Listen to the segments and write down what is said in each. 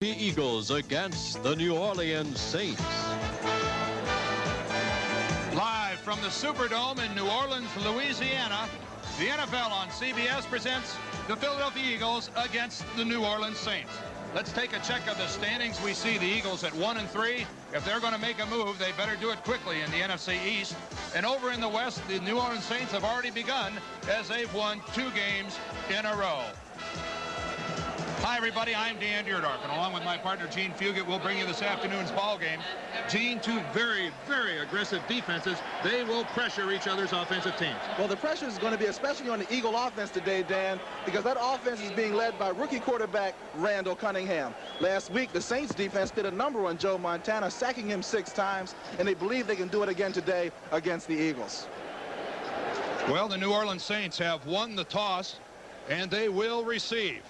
Eagles against the New Orleans Saints. Live from the Superdome in New Orleans, Louisiana, the NFL on CBS presents the Philadelphia Eagles against the New Orleans Saints. Let's take a check of the standings. We see the Eagles at 1-3. If they're going to make a move, they better do it quickly in the NFC East. And over in the West, the New Orleans Saints have already begun as they've won 2 games in a row. Hi, everybody. I'm Dan Dierdorf, and along with my partner, Jean Fugett, we'll bring you this afternoon's ball game. Jean, 2 very, very aggressive defenses. They will pressure each other's offensive teams. Well, the pressure is going to be especially on the Eagle offense today, Dan, because that offense is being led by rookie quarterback Randall Cunningham. Last week, the Saints defense did a number on Joe Montana, sacking him 6 times, and they believe they can do it again today against the Eagles. Well, the New Orleans Saints have won the toss, and they will receive.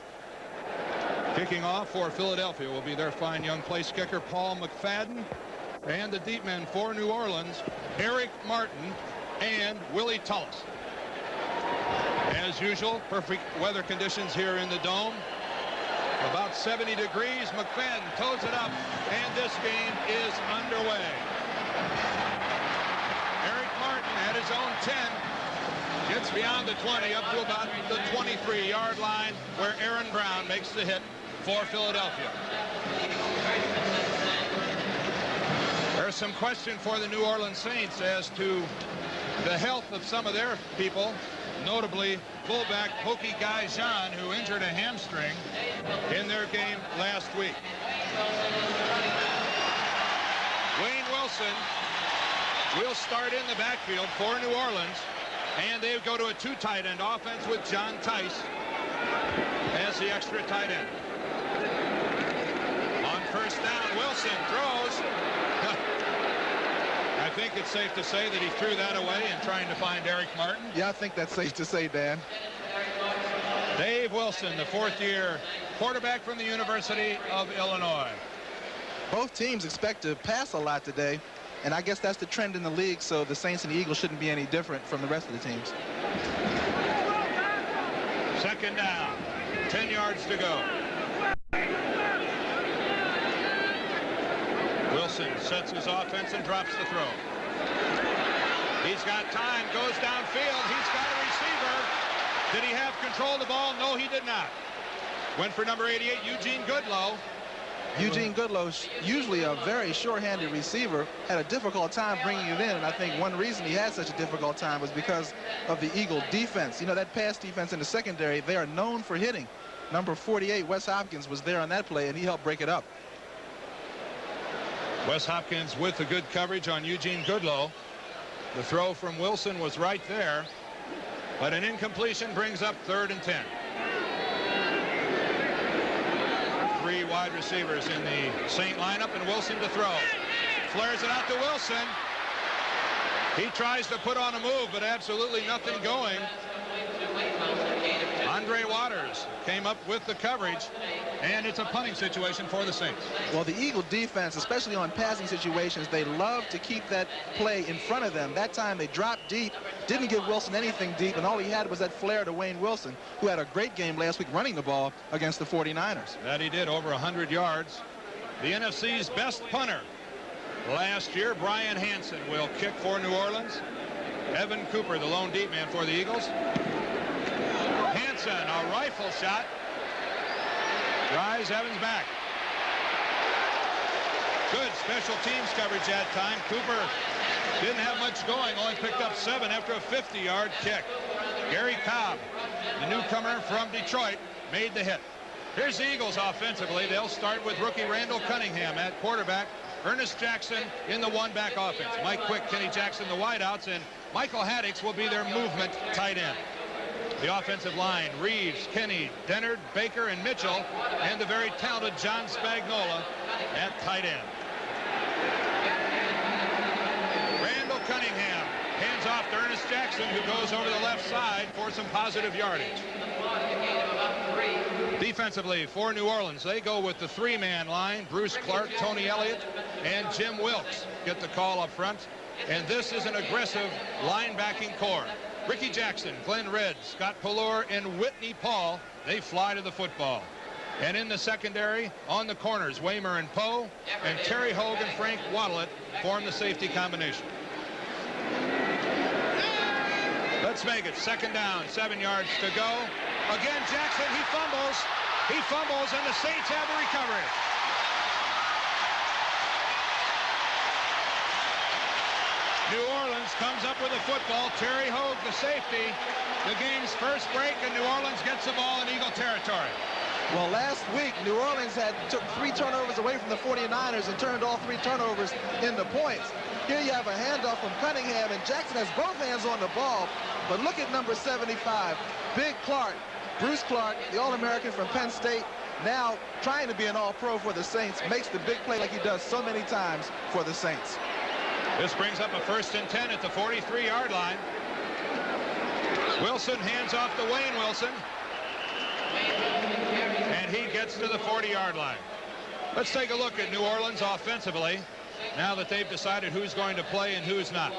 Kicking off for Philadelphia will be their fine young place kicker, Paul McFadden, and the deep men for New Orleans, Eric Martin and Willie Tullis. As usual, perfect weather conditions here in the Dome. About 70 degrees. McFadden toes it up, and this game is underway. Eric Martin at his own 10. Gets beyond the 20 up to about the 23-yard line, where Aaron Brown makes the hit for Philadelphia. There's some question for the New Orleans Saints as to the health of some of their people, notably fullback Pokey Guy Jean, who injured a hamstring in their game last week. Wayne Wilson will start in the backfield for New Orleans. And they go to a 2 tight end offense with John Tice as the extra tight end. On first down, Wilson throws. I think it's safe to say that he threw that away in trying to find Eric Martin. Yeah, I think that's safe to say, Dan. Dave Wilson, the 4th-year quarterback from the University of Illinois. Both teams expect to pass a lot today. And I guess that's the trend in the league, so the Saints and the Eagles shouldn't be any different from the rest of the teams. Second down, 10 yards to go. Wilson sets his offense and drops the throw. He's got time, goes downfield. He's got a receiver. Did he have control of the ball? No, he did not. Went for number 88, Eugene Goodlow. Eugene Goodlow, usually a very sure-handed receiver, had a difficult time bringing it in, and I think one reason he had such a difficult time was because of the Eagle defense. You know, that pass defense in the secondary, they are known for hitting. Number 48, Wes Hopkins, was there on that play, and he helped break it up. Wes Hopkins with the good coverage on Eugene Goodlow. The throw from Wilson was right there, but an incompletion brings up 3rd and 10. 3 wide receivers in the Saint lineup, and Wilson to throw. Flares it out to Wilson. He tries to put on a move, but absolutely nothing going. Andre Waters came up with the coverage, and it's a punting situation for the Saints. Well, the Eagle defense, especially on passing situations, they love to keep that play in front of them. That time they dropped deep, didn't give Wilson anything deep, and all he had was that flare to Wayne Wilson, who had a great game last week running the ball against the 49ers. That he did, over 100 yards. The NFC's best punter last year, Brian Hansen, will kick for New Orleans. Evan Cooper, the lone deep man for the Eagles. Hansen, a rifle shot. Drives Evans back. Good special teams coverage that time. Cooper didn't have much going, only picked up 7 after a 50-yard kick. Gary Cobb, the newcomer from Detroit, made the hit. Here's the Eagles offensively. They'll start with rookie Randall Cunningham at quarterback. Ernest Jackson in the 1-back offense. Mike Quick, Kenny Jackson, the wideouts, and Michael Haddix will be their movement tight end. The offensive line, Reeves, Kenny, Dennard, Baker, and Mitchell, and the very talented John Spagnola at tight end. Randall Cunningham hands off to Ernest Jackson, who goes over the left side for some positive yardage. Defensively for New Orleans, they go with the 3-man line. Bruce Clark, Tony Elliott, and Jim Wilkes get the call up front. And this is an aggressive linebacking core. Ricky Jackson, Glenn Redd, Scott Pallure, and Whitney Paul, they fly to the football. And in the secondary, on the corners, Waymer and Poe, and Terry Hogue and Frank Waddlett form the safety combination. Let's make it 2nd down, 7 yards to go. Again, Jackson, he fumbles. He fumbles, and the Saints have the recovery. New Orleans comes up with a football. Terry Hogue, the safety. The game's first break, and New Orleans gets the ball in Eagle territory. Well, last week, New Orleans took 3 turnovers away from the 49ers and turned all 3 turnovers into points. Here you have a handoff from Cunningham, and Jackson has both hands on the ball. But look at number 75, Big Clark, Bruce Clark, the All-American from Penn State, now trying to be an All-Pro for the Saints, makes the big play like he does so many times for the Saints. This brings up a 1st and 10 at the 43-yard line. Wilson hands off to Wayne Wilson. And he gets to the 40-yard line. Let's take a look at New Orleans offensively now that they've decided who's going to play and who's not.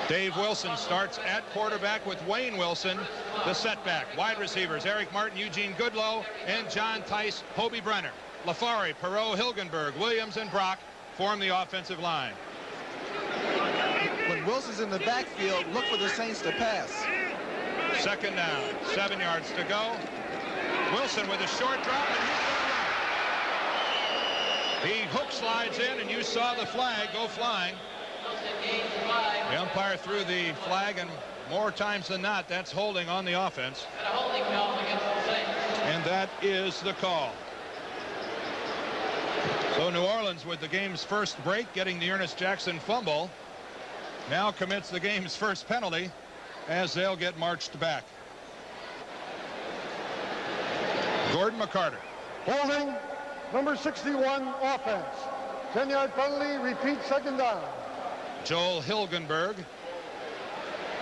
Dave Wilson starts at quarterback with Wayne Wilson, the setback. Wide receivers, Eric Martin, Eugene Goodlow, and John Tice, Hobie Brenner. LaFari, Perot, Hilgenberg, Williams, and Brock form the offensive line. When Wilson's in the backfield, look for the Saints to pass. 2nd down, 7 yards to go. Wilson with a short drop, and he's going to run. He hook slides in, and you saw the flag go flying. The umpire threw the flag, and more times than not, that's holding on the offense. And that is the call. So New Orleans, with the game's first break, getting the Ernest Jackson fumble, now commits the game's first penalty as they'll get marched back. Gordon McCarter. Holding, number 61, offense. 10-yard penalty, repeat 2nd down. Joel Hilgenberg,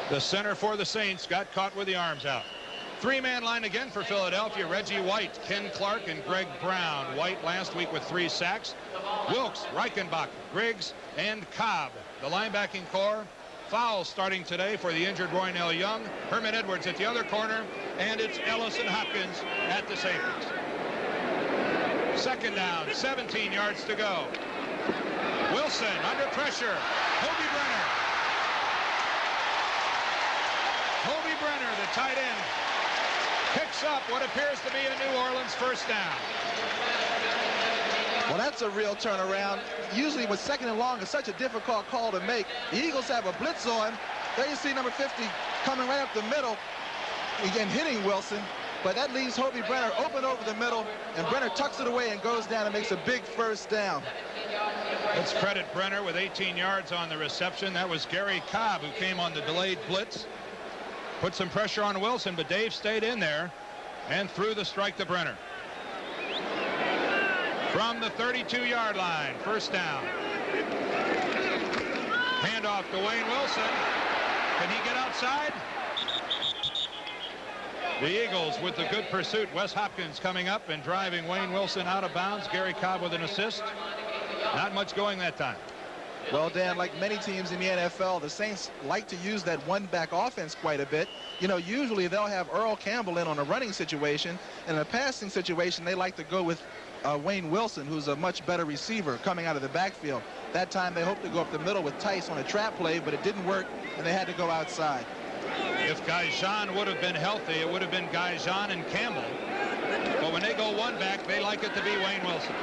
the center for the Saints, got caught with the arms out. 3-man line again for Philadelphia. Reggie White, Ken Clark, and Greg Brown. White last week with 3 sacks. Wilkes, Reichenbach, Griggs, and Cobb. The linebacking core. Foul starting today for the injured Roynell Young. Herman Edwards at the other corner, and it's Ellis and Hopkins at the safeties. 2nd down, 17 yards to go. Wilson under pressure. Hobie Brenner. Hobie Brenner, the tight end, picks up what appears to be a New Orleans 1st down. Well, that's a real turnaround. Usually with 2nd and long, it's such a difficult call to make. The Eagles have a blitz on. There you see number 50 coming right up the middle, again hitting Wilson. But that leaves Hobie Brenner open over the middle, and Brenner tucks it away and goes down and makes a big 1st down. Let's credit Brenner with 18 yards on the reception. That was Gary Cobb who came on the delayed blitz. Put some pressure on Wilson, but Dave stayed in there and threw the strike to Brenner. From the 32-yard line, 1st down. Handoff to Wayne Wilson. Can he get outside? The Eagles with the good pursuit. Wes Hopkins coming up and driving Wayne Wilson out of bounds. Gary Cobb with an assist. Not much going that time. Well, Dan, like many teams in the NFL, the Saints like to use that one-back offense quite a bit. You know, usually they'll have Earl Campbell in on a running situation. In a passing situation, they like to go with Wayne Wilson, who's a much better receiver coming out of the backfield. That time they hoped to go up the middle with Tice on a trap play, but it didn't work, and they had to go outside. If Gaijan would have been healthy, it would have been Gaijan and Campbell. But when they go one back, they like it to be Wayne Wilson.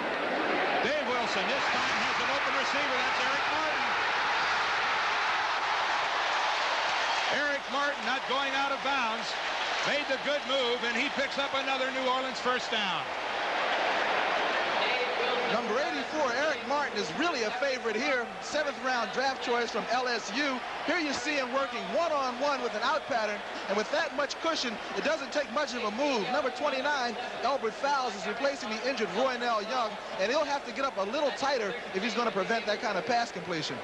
Dave Wilson this time has an open receiver. That's Eric Martin. Eric Martin, not going out of bounds, made the good move, and he picks up another New Orleans 1st down. Number 84, Eric Martin, is really a favorite here. 7th-round draft choice from LSU. Here you see him working one-on-one with an out pattern, and with that much cushion, it doesn't take much of a move. Number 29, Elbert Fowles, is replacing the injured Roynell Young, and he'll have to get up a little tighter if he's going to prevent that kind of pass completion.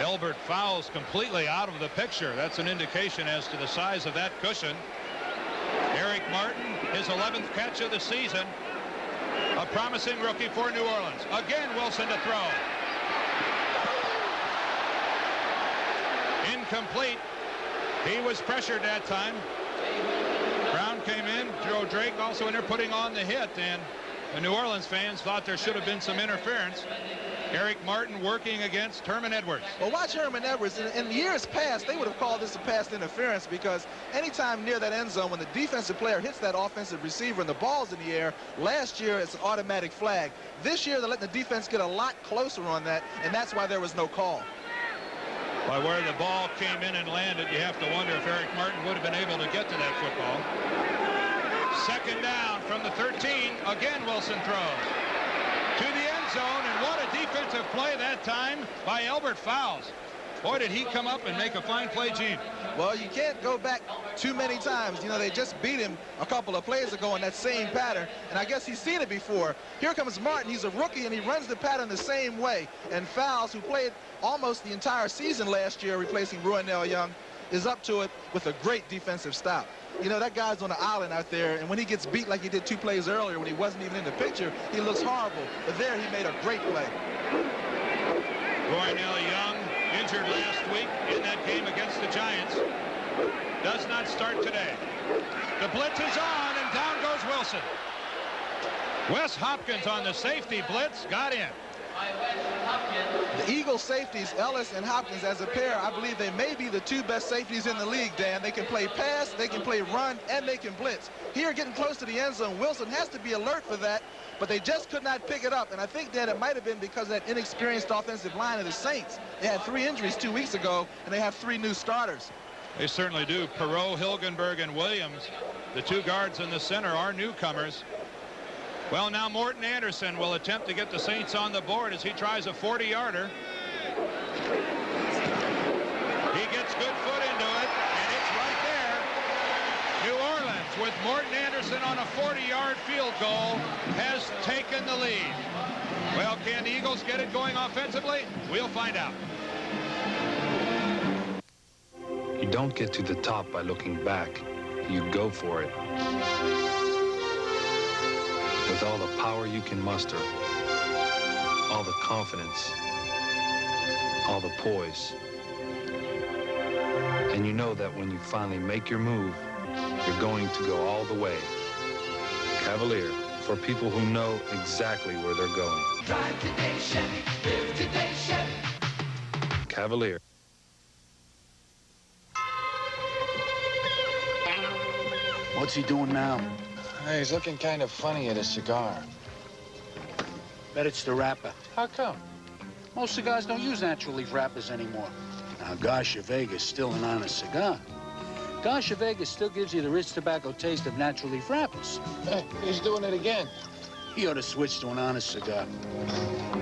Elbert Fowles completely out of the picture. That's an indication as to the size of that cushion. Eric Martin, his 11th catch of the season. A promising rookie for New Orleans. Again, Wilson to throw. Incomplete. He was pressured that time. Brown came in. Joe Drake also in there putting on the hit, and the New Orleans fans thought there should have been some interference. Eric Martin working against Herman Edwards. Well, watch Herman Edwards. In years past, they would have called this a pass interference, because anytime near that end zone, when the defensive player hits that offensive receiver and the ball's in the air, last year it's an automatic flag. This year they're letting the defense get a lot closer on that, and that's why there was no call. By where the ball came in and landed, you have to wonder if Eric Martin would have been able to get to that football. Second down from the 13. Again, Wilson throws to the end zone, and what a defensive play that time by Albert Fowles. Boy, did he come up and make a fine play, Gene. Well, you can't go back too many times. You know, they just beat him a couple of plays ago in that same pattern, and I guess he's seen it before. Here comes Martin. He's a rookie, and he runs the pattern the same way. And Fowles, who played almost the entire season last year replacing Roynell Young, is up to it with a great defensive stop. You know, that guy's on the island out there, and when he gets beat like he did 2 plays earlier when he wasn't even in the picture, he looks horrible. But there he made a great play. Roynell Young, injured last week in that game against the Giants, does not start today. The blitz is on, and down goes Wilson. Wes Hopkins on the safety blitz, got in. The Eagles safeties, Ellis and Hopkins, as a pair, I believe they may be the 2 best safeties in the league, Dan. They can play pass, they can play run, and they can blitz. Here, getting close to the end zone, Wilson has to be alert for that, but they just could not pick it up. And I think, Dan, it might have been because of that inexperienced offensive line of the Saints. They had 3 injuries 2 weeks ago, and they have 3 new starters. They certainly do. Perot, Hilgenberg, and Williams, the 2 guards in the center, are newcomers. Well, now Morton Anderson will attempt to get the Saints on the board as he tries a 40-yarder. He gets good foot into it, and it's right there. New Orleans, with Morton Anderson on a 40-yard field goal, has taken the lead. Well, can the Eagles get it going offensively? We'll find out. You don't get to the top by looking back. You go for it. With all the power you can muster, all the confidence, all the poise. And you know that when you finally make your move, you're going to go all the way. Cavalier, for people who know exactly where they're going. Drive today, Chevy. Live today, Chevy. Cavalier. What's he doing now? Hey, he's looking kind of funny at his cigar. Bet it's the wrapper. How come? Most cigars don't use natural leaf wrappers anymore. Now, Garcia Vega's still an honest cigar. Garcia Vega still gives you the rich tobacco taste of natural leaf wrappers. Hey, he's doing it again. He ought to switch to an honest cigar.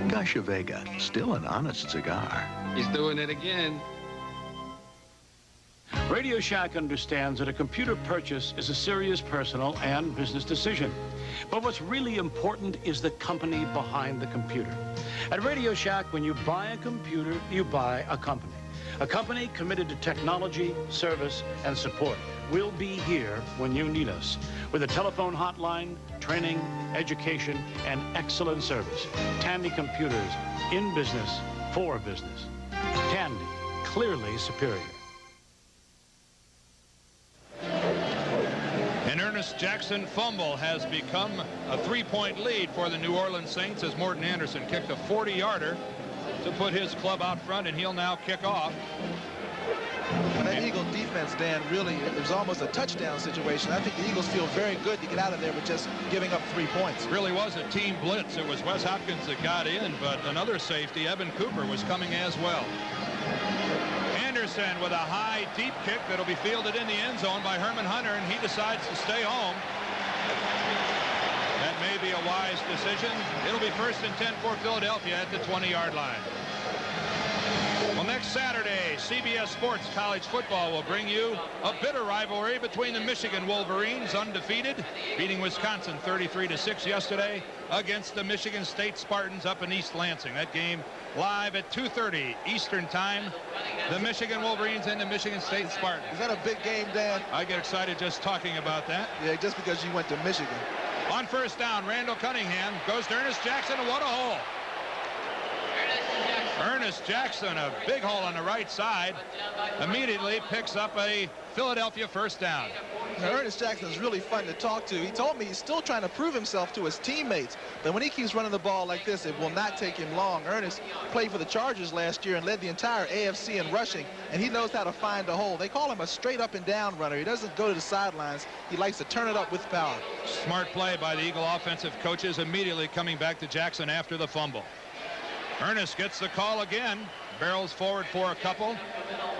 Garcia Vega, still an honest cigar. He's doing it again. Radio Shack understands that a computer purchase is a serious personal and business decision. But what's really important is the company behind the computer. At Radio Shack, when you buy a computer, you buy a company. A company committed to technology, service, and support. We'll be here when you need us, with a telephone hotline, training, education, and excellent service. Tandy Computers, in business, for business. Tandy, clearly superior. An Ernest Jackson fumble has become a 3-point lead for the New Orleans Saints as Morton Anderson kicked a 40-yarder to put his club out front, and he'll now kick off. When that Eagle defense, Dan, really, it was almost a touchdown situation. I think the Eagles feel very good to get out of there with just giving up 3 points. It really was a team blitz. It was Wes Hopkins that got in, but another safety, Evan Cooper, was coming as well. Anderson with a high, deep kick that'll be fielded in the end zone by Herman Hunter, and he decides to stay home. That may be a wise decision. It'll be 1st and 10 for Philadelphia at the 20-yard line. Well, next Saturday, CBS Sports College Football will bring you a bitter rivalry between the Michigan Wolverines, undefeated, beating Wisconsin 33-6 yesterday, against the Michigan State Spartans up in East Lansing. That game live at 2:30 Eastern Time. The Michigan Wolverines and the Michigan State Spartans. Is that a big game, Dan? I get excited just talking about that. Yeah, just because you went to Michigan. On 1st down, Randall Cunningham goes to Ernest Jackson, and what a hole. Ernest Jackson, a big hole on the right side, immediately picks up a Philadelphia first down. Now, Ernest Jackson is really fun to talk to. He told me he's still trying to prove himself to his teammates, but when he keeps running the ball like this, it will not take him long. Ernest played for the Chargers last year and led the entire AFC in rushing, and he knows how to find a hole. They call him a straight up and down runner. He doesn't go to the sidelines. He likes to turn it up with power. Smart play by the Eagle offensive coaches, immediately coming back to Jackson after the fumble. Ernest gets the call again, barrels forward for a couple.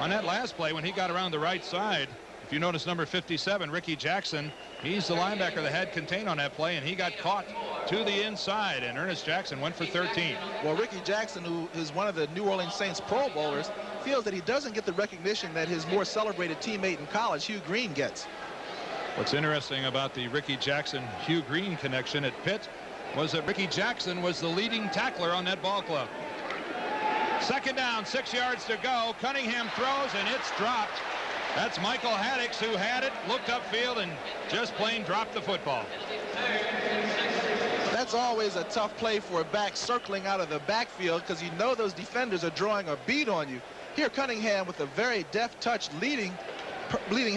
On that last play, when he got around the right side, if you notice number 57, Ricky Jackson, he's the linebacker that had contained on that play, and he got caught to the inside, and Ernest Jackson went for 13. Well, Ricky Jackson, who is one of the New Orleans Saints Pro Bowlers, feels that he doesn't get the recognition that his more celebrated teammate in college, Hugh Green, gets. What's interesting about the Ricky Jackson-Hugh Green connection at Pitt was that Ricky Jackson was the leading tackler on that ball club. Second down, 6 yards to go. Cunningham throws, and it's dropped. That's Michael Haddix, who had it, looked upfield, and just plain dropped the football. That's always a tough play for a back circling out of the backfield, because you know those defenders are drawing a beat on you. Here, Cunningham with a very deft touch leading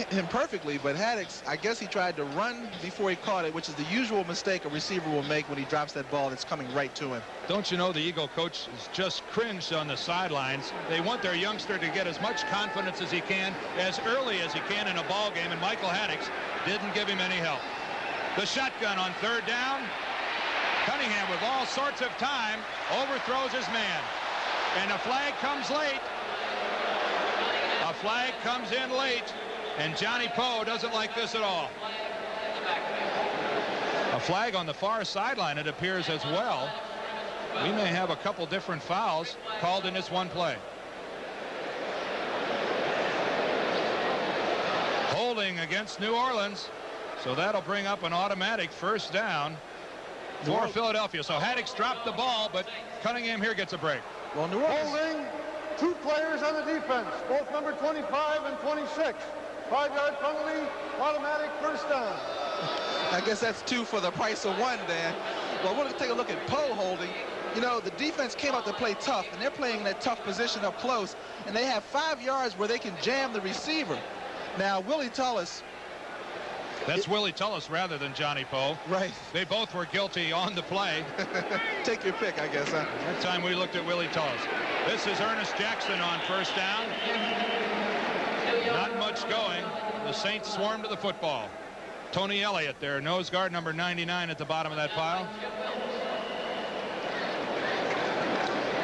him perfectly, but Haddix, I guess he tried to run before he caught it, which is the usual mistake a receiver will make when he drops that ball that's coming right to him. Don't you know the Eagle coach is just cringed on the sidelines. They want their youngster to get as much confidence as he can, as early as he can in a ball game, and Michael Haddix didn't give him any help. The shotgun on third down. Cunningham, with all sorts of time, overthrows his man, and a flag comes late. A flag comes in late, and Johnny Poe doesn't like this at all. A flag on the far sideline, it appears, as well. We may have a couple different fouls called in this one play. Holding against New Orleans, so that'll bring up an automatic first down for Philadelphia. So Haddix dropped the ball, but Cunningham here gets a break. Well, New Orleans Holding 2 players on the defense, both number 25 and 26. 5-yard penalty, automatic first down. I guess that's 2 for the price of 1, Dan. Well, we're going to take a look at Poe holding. You know, the defense came out to play tough, and they're playing that tough position up close, and they have 5 yards where they can jam the receiver. Now, Willie Tullis. That's Willie Tullis rather than Johnny Poe. Right. They both were guilty on the play. Take your pick, I guess, huh? That time we looked at Willie Tullis. This is Ernest Jackson on first down. Not much going. The Saints swarm to the football. Tony Elliott, their nose guard, number 99 at the bottom of that pile.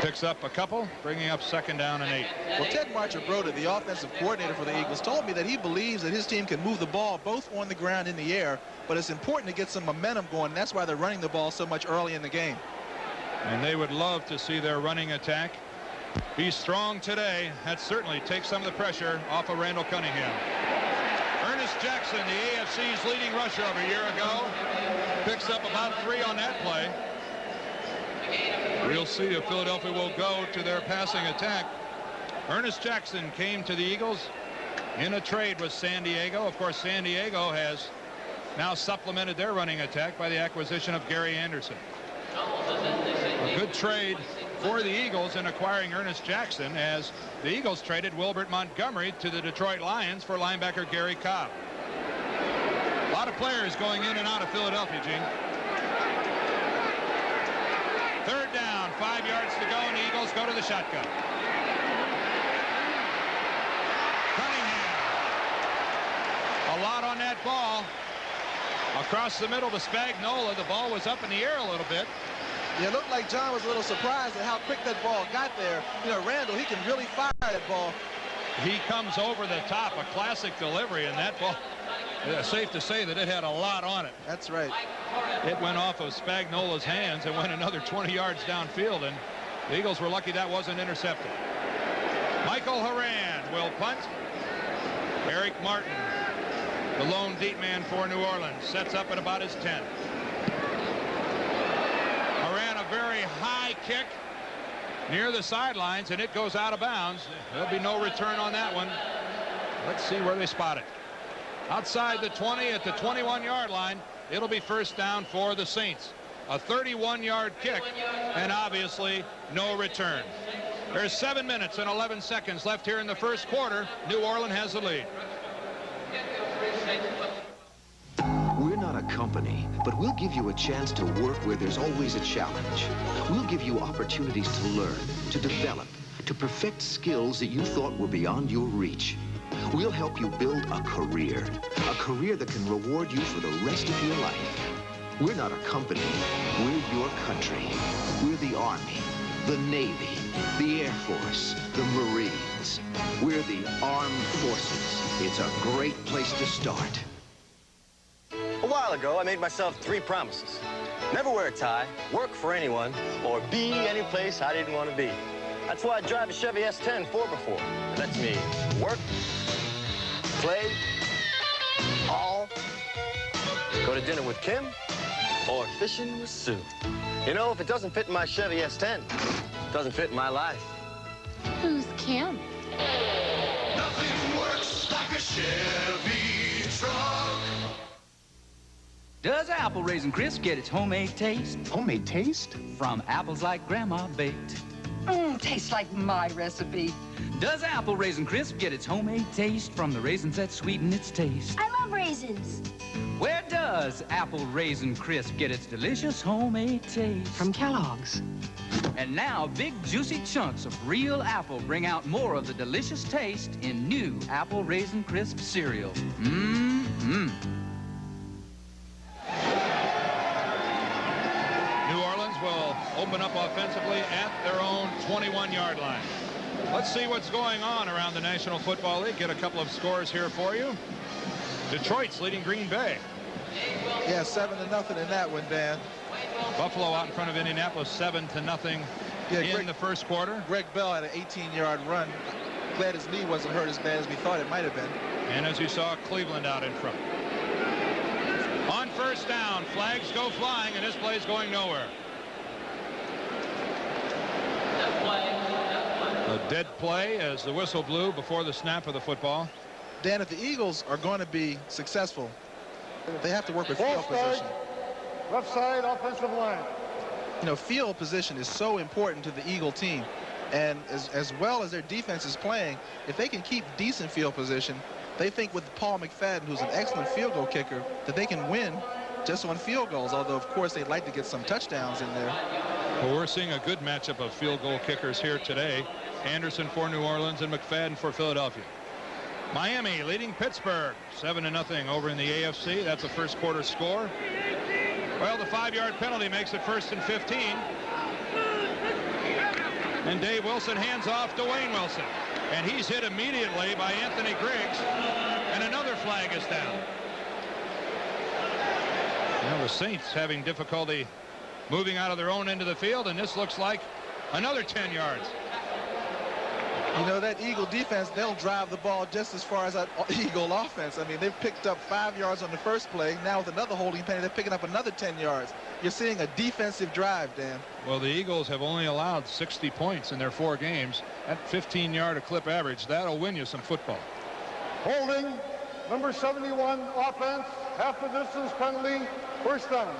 Picks up a couple, bringing up second down and 8. Well, Ted Marcher-Broda, the offensive coordinator for the Eagles, told me that he believes that his team can move the ball both on the ground and in the air, but it's important to get some momentum going. That's why they're running the ball so much early in the game. And they would love to see their running attack be strong today. That certainly takes some of the pressure off of Randall Cunningham. Ernest Jackson, the AFC's leading rusher of a year ago, picks up about 3 on that play. We'll see if Philadelphia will go to their passing attack. Ernest Jackson came to the Eagles in a trade with San Diego. Of course, San Diego has now supplemented their running attack by the acquisition of Gary Anderson. A good trade for the Eagles in acquiring Ernest Jackson, as the Eagles traded Wilbert Montgomery to the Detroit Lions for linebacker Gary Cobb. A lot of players going in and out of Philadelphia, Gene. Third down, 5 yards to go, and the Eagles go to the shotgun. Cunningham. A lot on that ball. Across the middle to Spagnola. The ball was up in the air a little bit. Yeah, it looked like John was a little surprised at how quick that ball got there. You know, Randall, he can really fire that ball. He comes over the top, a classic delivery, and that ball, safe to say that it had a lot on it. That's right. It went off of Spagnola's hands and went another 20 yards downfield, and the Eagles were lucky that wasn't intercepted. Michael Horan will punt. Eric Martin, the lone deep man for New Orleans, sets up at about his 10. Horan, a very high kick near the sidelines, and it goes out of bounds. There'll be no return on that one. Let's see where they spot it. Outside the 20 at the 21-yard line. It'll be first down for the Saints. A 31-yard kick, and obviously no return. There's 7 minutes and 11 seconds left here in the first quarter. New Orleans has the lead. We're not a company, but we'll give you a chance to work where there's always a challenge. We'll give you opportunities to learn, to develop, to perfect skills that you thought were beyond your reach. We'll help you build a career that can reward you for the rest of your life. We're not a company, we're your country. We're the Army, the Navy, the Air Force, the Marines. We're the Armed Forces. It's a great place to start. A while ago, I made myself 3 promises. Never wear a tie, work for anyone, or be any place I didn't want to be. That's why I drive a Chevy S10 4x4. It lets me work, play, all, go to dinner with Kim, or fishing with Sue. You know, if it doesn't fit in my Chevy S10, it doesn't fit in my life. Who's Kim? Nothing works like a Chevy truck. Does Apple Raisin Crisp get its homemade taste? Homemade taste? From apples like Grandma baked. Tastes like my recipe. Does Apple Raisin Crisp get its homemade taste from the raisins that sweeten its taste? I love raisins. Where does Apple Raisin Crisp get its delicious homemade taste? From Kellogg's. And now, big juicy chunks of real apple bring out more of the delicious taste in new Apple Raisin Crisp cereal. Mmm. New Orleans will open up offensively at their own 21-yard line. Let's see what's going on around the National Football League. Get a couple of scores here for you. Detroit's leading Green Bay. Yeah, 7-0 in that one, Dan. Buffalo out in front of Indianapolis, 7-0 in the first quarter. Greg Bell had an 18-yard run. Glad his knee wasn't hurt as bad as we thought it might have been. And as you saw, Cleveland out in front. On first down, flags go flying, and this play's going nowhere. A dead play as the whistle blew before the snap of the football. Dan, if the Eagles are going to be successful, they have to work with field position. Left side offensive line. You know, field position is so important to the Eagle team. And as well as their defense is playing, if they can keep decent field position, they think with Paul McFadden, who's an excellent field goal kicker, that they can win just on field goals, although, of course, they'd like to get some touchdowns in there. Well, we're seeing a good matchup of field goal kickers here today. Anderson for New Orleans and McFadden for Philadelphia. Miami leading Pittsburgh 7-0 over in the AFC. That's a first quarter score. Well, the 5-yard penalty makes it 1st and 15. And Dave Wilson hands off to Wayne Wilson. And he's hit immediately by Anthony Griggs. And another flag is down. Now the Saints having difficulty moving out of their own end of the field. And this looks like another 10 yards. You know, that Eagle defense, they'll drive the ball just as far as that Eagle offense. I mean, they've picked up 5 yards on the first play. Now with another holding penalty, they're picking up another 10 yards. You're seeing a defensive drive, Dan. Well, the Eagles have only allowed 60 points in their 4 games. At 15-yard a clip average, that'll win you some football. Holding, number 71, offense, half the distance penalty, first down.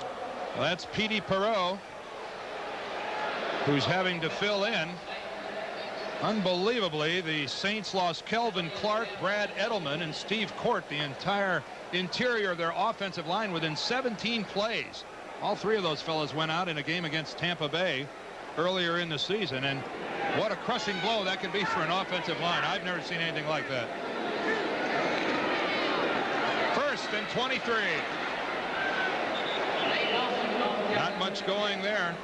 Well, that's Petey Perreault, who's having to fill in. Unbelievably, the Saints lost Kelvin Clark, Brad Edelman, and Steve Court, the entire interior of their offensive line within 17 plays. All 3 of those fellas went out in a game against Tampa Bay earlier in the season, and what a crushing blow that can be for an offensive line. I've never seen anything like that. 1st and 23. Not much going there.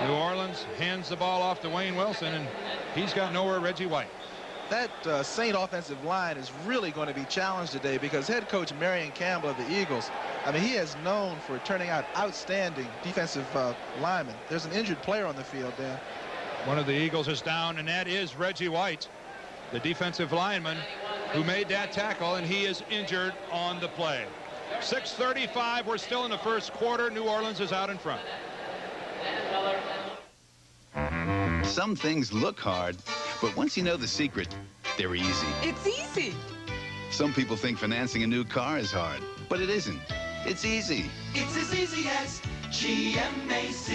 New Orleans hands the ball off to Wayne Wilson, and he's got nowhere Reggie White. That Saint offensive line is really going to be challenged today because head coach Marion Campbell of the Eagles, I mean, he is known for turning out outstanding defensive linemen. There's an injured player on the field, Dan. One of the Eagles is down, and that is Reggie White, the defensive lineman who made that tackle, and he is injured on the play. 6:35. We're still in the first quarter. New Orleans is out in front. Some things look hard, but once you know the secret, they're easy. It's easy. Some people think financing a new car is hard, but it isn't. It's easy. It's as easy as GMAC.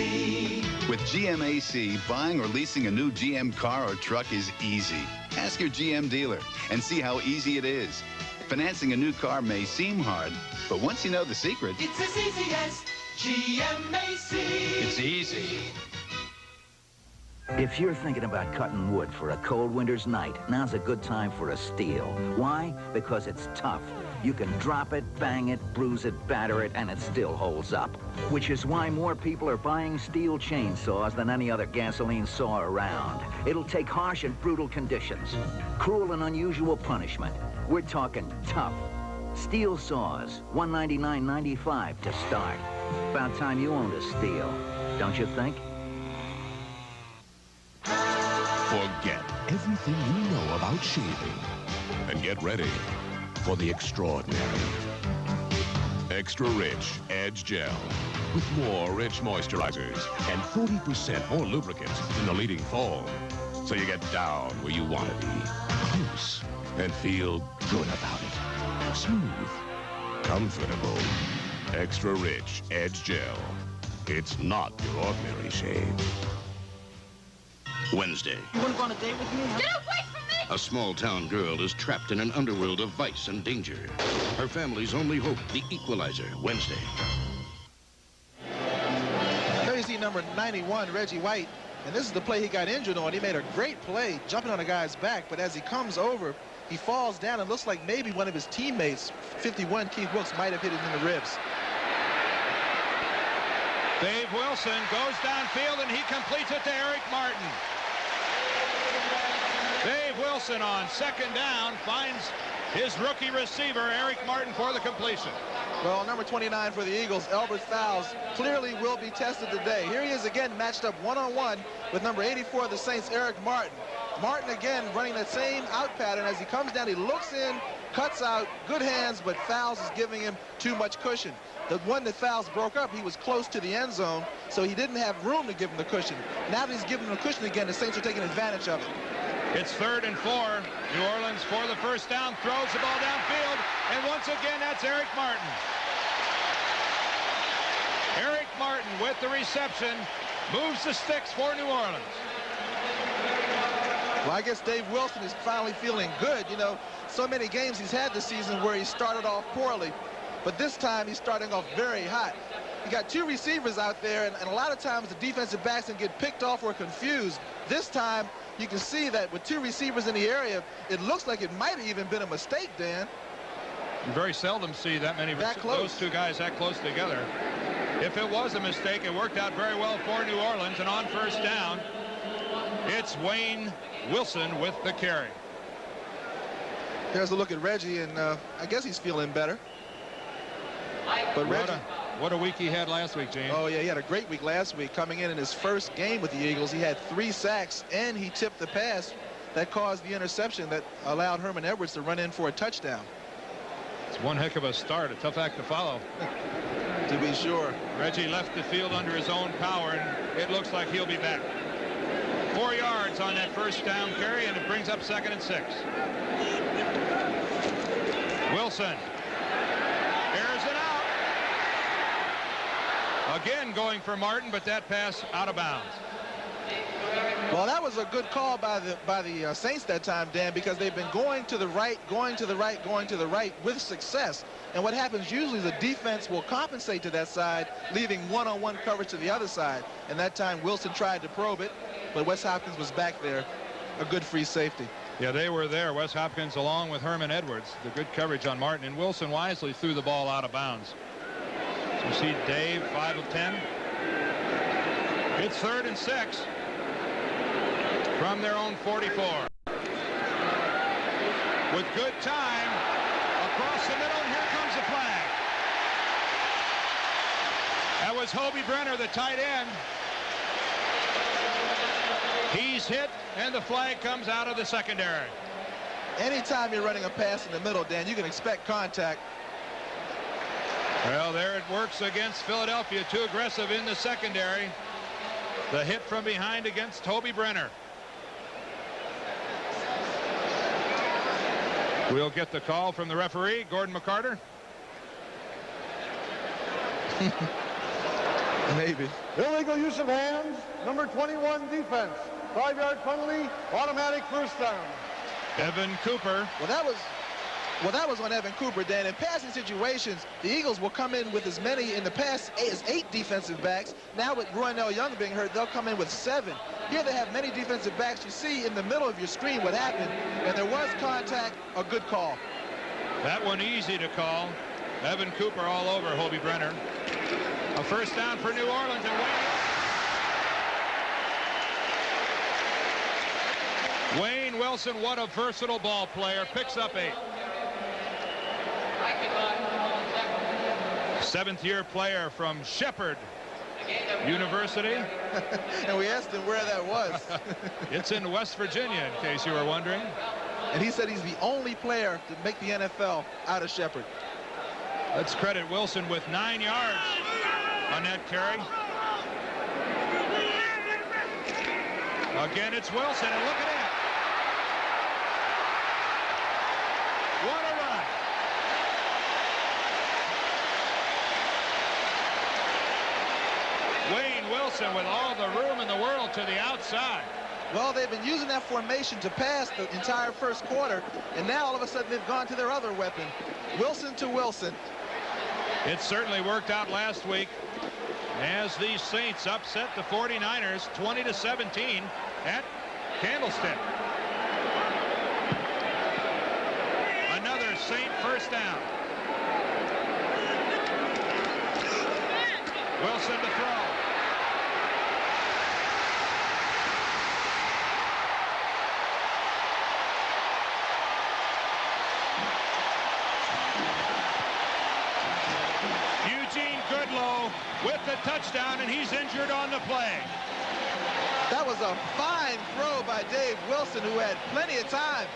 With GMAC, buying or leasing a new GM car or truck is easy. Ask your GM dealer and see how easy it is. Financing a new car may seem hard, but once you know the secret, It's as easy as GMAC. It's easy. If you're thinking about cutting wood for a cold winter's night, now's a good time for a steel. Why? Because it's tough. You can drop it, bang it, bruise it, batter it, and it still holds up. Which is why more people are buying steel chainsaws than any other gasoline saw around. It'll take harsh and brutal conditions, cruel and unusual punishment. We're talking tough. Steel saws, $199.95 to start. About time you owned a steel, don't you think? Forget everything you know about shaving and get ready for the extraordinary. Extra Rich Edge Gel with more rich moisturizers and 40% more lubricant than the leading foam. So you get down where you want to be, close, and feel good about it. Smooth, comfortable. Extra Rich Edge Gel. It's not your ordinary shave. Wednesday. You want to go on a date with me? Get away from me! A small-town girl is trapped in an underworld of vice and danger. Her family's only hope, the Equalizer, Wednesday. There you see number 91, Reggie White, and this is the play he got injured on. He made a great play jumping on a guy's back, but as he comes over, he falls down and looks like maybe one of his teammates, 51, Keith Wilkes, might have hit him in the ribs. Dave Wilson goes downfield, and he completes it to Eric Martin. Dave Wilson on second down finds his rookie receiver, Eric Martin, for the completion. Well, number 29 for the Eagles, Elbert Fowles, clearly will be tested today. Here he is again matched up one-on-one with number 84 of the Saints, Eric Martin. Martin again running that same out pattern. As he comes down, he looks in, cuts out, good hands, but Fowles is giving him too much cushion. The one that Fowles broke up, he was close to the end zone, so he didn't have room to give him the cushion. Now that he's giving him the cushion again, the Saints are taking advantage of it. It's 3rd and 4. New Orleans for the first down, throws the ball downfield, and once again, that's Eric Martin. Eric Martin with the reception moves the sticks for New Orleans. Well, I guess Dave Wilson is finally feeling good. You know, so many games he's had this season where he started off poorly, but this time he's starting off very hot. You got two receivers out there, and a lot of times the defensive backs can get picked off or confused. This time, you can see that with two receivers in the area, it looks like it might have even been a mistake, Dan. You very seldom see that many those two guys that close together. If it was a mistake, it worked out very well for New Orleans, and on first down, it's Wayne Wilson with the carry. There's a look at Reggie, and I guess he's feeling better. But Reggie, what a week he had last week, Gene. Oh, yeah, he had a great week last week. Coming in his first game with the Eagles, he had 3 sacks, and he tipped the pass that caused the interception that allowed Herman Edwards to run in for a touchdown. It's one heck of a start, a tough act to follow. To be sure. Reggie left the field under his own power, and it looks like he'll be back. 4 yards on that first down carry, and it brings up 2nd and 6. Wilson airs it out. Again going for Martin, but that pass out of bounds. Well, that was a good call by the Saints that time, Dan, because they've been going to the right, going to the right, going to the right with success. And what happens usually is the defense will compensate to that side, leaving one-on-one coverage to the other side. And that time Wilson tried to probe it, but Wes Hopkins was back there, a good free safety. Yeah, they were there. Wes Hopkins along with Herman Edwards. The good coverage on Martin, and Wilson wisely threw the ball out of bounds. So you see Dave, 5 of 10. It's 3rd and 6 from their own 44. With good time across the middle, and here comes the flag. That was HOBY BRENNER, the tight end. He's hit, and the flag comes out of the secondary. Anytime you're running a pass in the middle, Dan, you can expect contact. Well, there it works against Philadelphia. Too aggressive in the secondary. The hit from behind against HOBY BRENNER. We'll get the call from the referee, Gordon McCarter. Maybe. Illegal use of hands, number 21 defense. 5-yard penalty, automatic first down. Evan Cooper. Well, that was on Evan Cooper, Dan. In passing situations, the Eagles will come in with as many in the past as 8 defensive backs. Now with Randall Young being hurt, they'll come in with 7. Here they have many defensive backs. You see in the middle of your screen what happened, and there was contact, a good call. That one easy to call. Evan Cooper all over HOBY BRENNER. A first down for New Orleans, and Wayne Wilson, what a versatile ball player, picks up 8. 7th-year player from Shepherd University. And we asked him where that was. It's in West Virginia, in case you were wondering. And he said he's the only player to make the NFL out of Shepherd. Let's credit Wilson with 9 yards on that carry. Again, it's Wilson, and look at it. What a run. Wayne Wilson with all the room in the world to the outside. Well, they've been using that formation to pass the entire first quarter, and now all of a sudden they've gone to their other weapon. Wilson to Wilson. It certainly worked out last week as the Saints upset the 49ers 20-17 at Candlestick. Another Saint first down. Wilson to throw. With the touchdown, and he's injured on the play. That was a fine throw by Dave Wilson, who had plenty of time.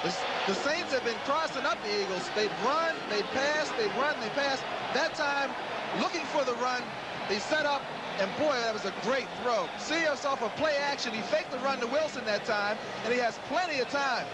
The Saints have been crossing up the Eagles. They'd run, they'd pass, they'd run, they pass. That time, looking for the run, they set up, and boy, that was a great throw. See us off of play action. He faked the run to Wilson that time, and he has plenty of time.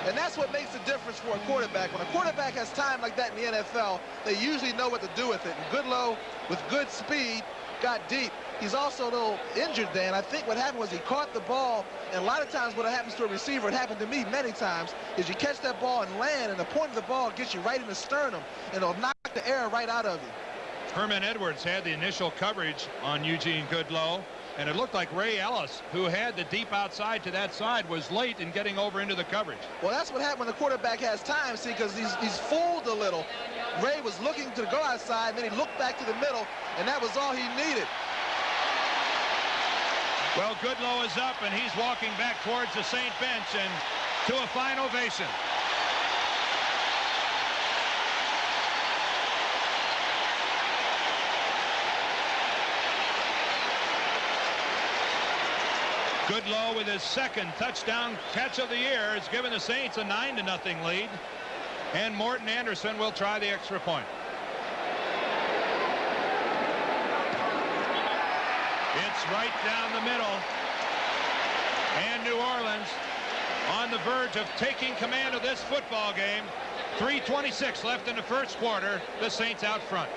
And that's what makes the difference for a quarterback. When a quarterback has time like that in the NFL, they usually know what to do with it. And Goodlow, with good speed, got deep. He's also a little injured, Dan. I think what happened was he caught the ball, and a lot of times what happens to a receiver, it happened to me many times, is you catch that ball and land, and the point of the ball gets you right in the sternum, and it'll knock the air right out of you. Herman Edwards had the initial coverage on Eugene Goodlow, and it looked like Ray Ellis, who had the deep outside to that side, was late in getting over into the coverage. Well, that's what happened when the quarterback has time, see, because he's fooled a little. Ray was looking to go outside, then he looked back to the middle, and that was all he needed. Well, Goodlow is up, and he's walking back towards the Saint bench, and to a fine ovation. Goodlow with his second touchdown catch of the year has given the Saints a 9-0 lead. And Morton Anderson will try the extra point. It's right down the middle. And New Orleans on the verge of taking command of this football game. 3:26 left in the first quarter. The Saints out front.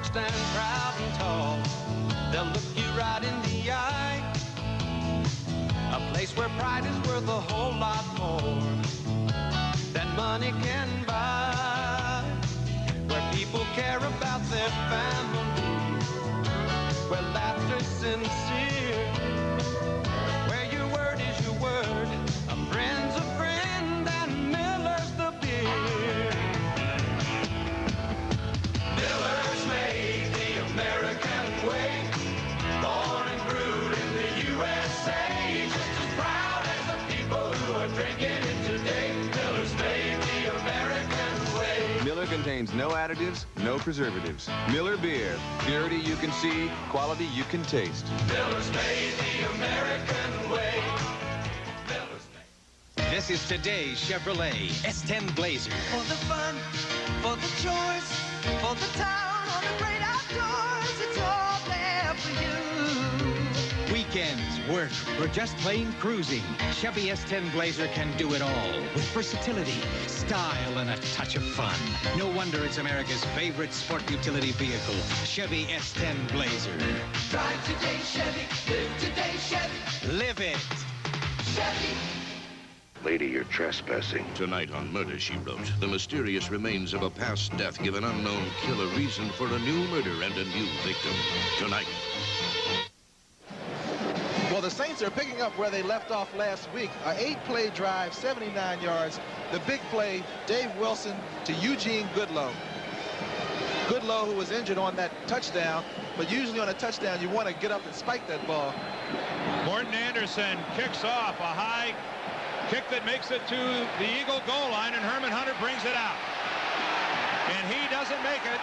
Stand proud and tall, they'll look you right in the eye. A place where pride is worth a whole lot more than money can buy. Where people care about their family, where laughter's sincere, where your word is your word, a friend's a friend, and Miller's the beer. Miller's made the American way, born and brewed in the USA, just as proud as the people who are drinking it today. Miller's made the American way. Miller contains no additives, no preservatives. Miller Beer, purity you can see, quality you can taste. Miller's made the American way. This is today's Chevrolet S10 Blazer. For the fun, for the chores, for the town, on the great outdoors, it's all there for you. We weekends, work, or just plain cruising, Chevy S10 Blazer can do it all with versatility, style, and a touch of fun. No wonder it's America's favorite sport utility vehicle, Chevy S10 Blazer. Drive today, Chevy. Live today, Chevy. Live it. Chevy. Lady, you're trespassing. Tonight on Murder, She Wrote, the mysterious remains of a past death give an unknown killer reason for a new murder and a new victim. Tonight. Well, the Saints are picking up where they left off last week. An 8-play drive, 79 yards. The big play, Dave Wilson to Eugene Goodlow. Goodlow, who was injured on that touchdown, but usually on a touchdown, you want to get up and spike that ball. Morton Anderson kicks off a high kick that makes it to the Eagle goal line, and Herman Hunter brings it out. And he doesn't make it.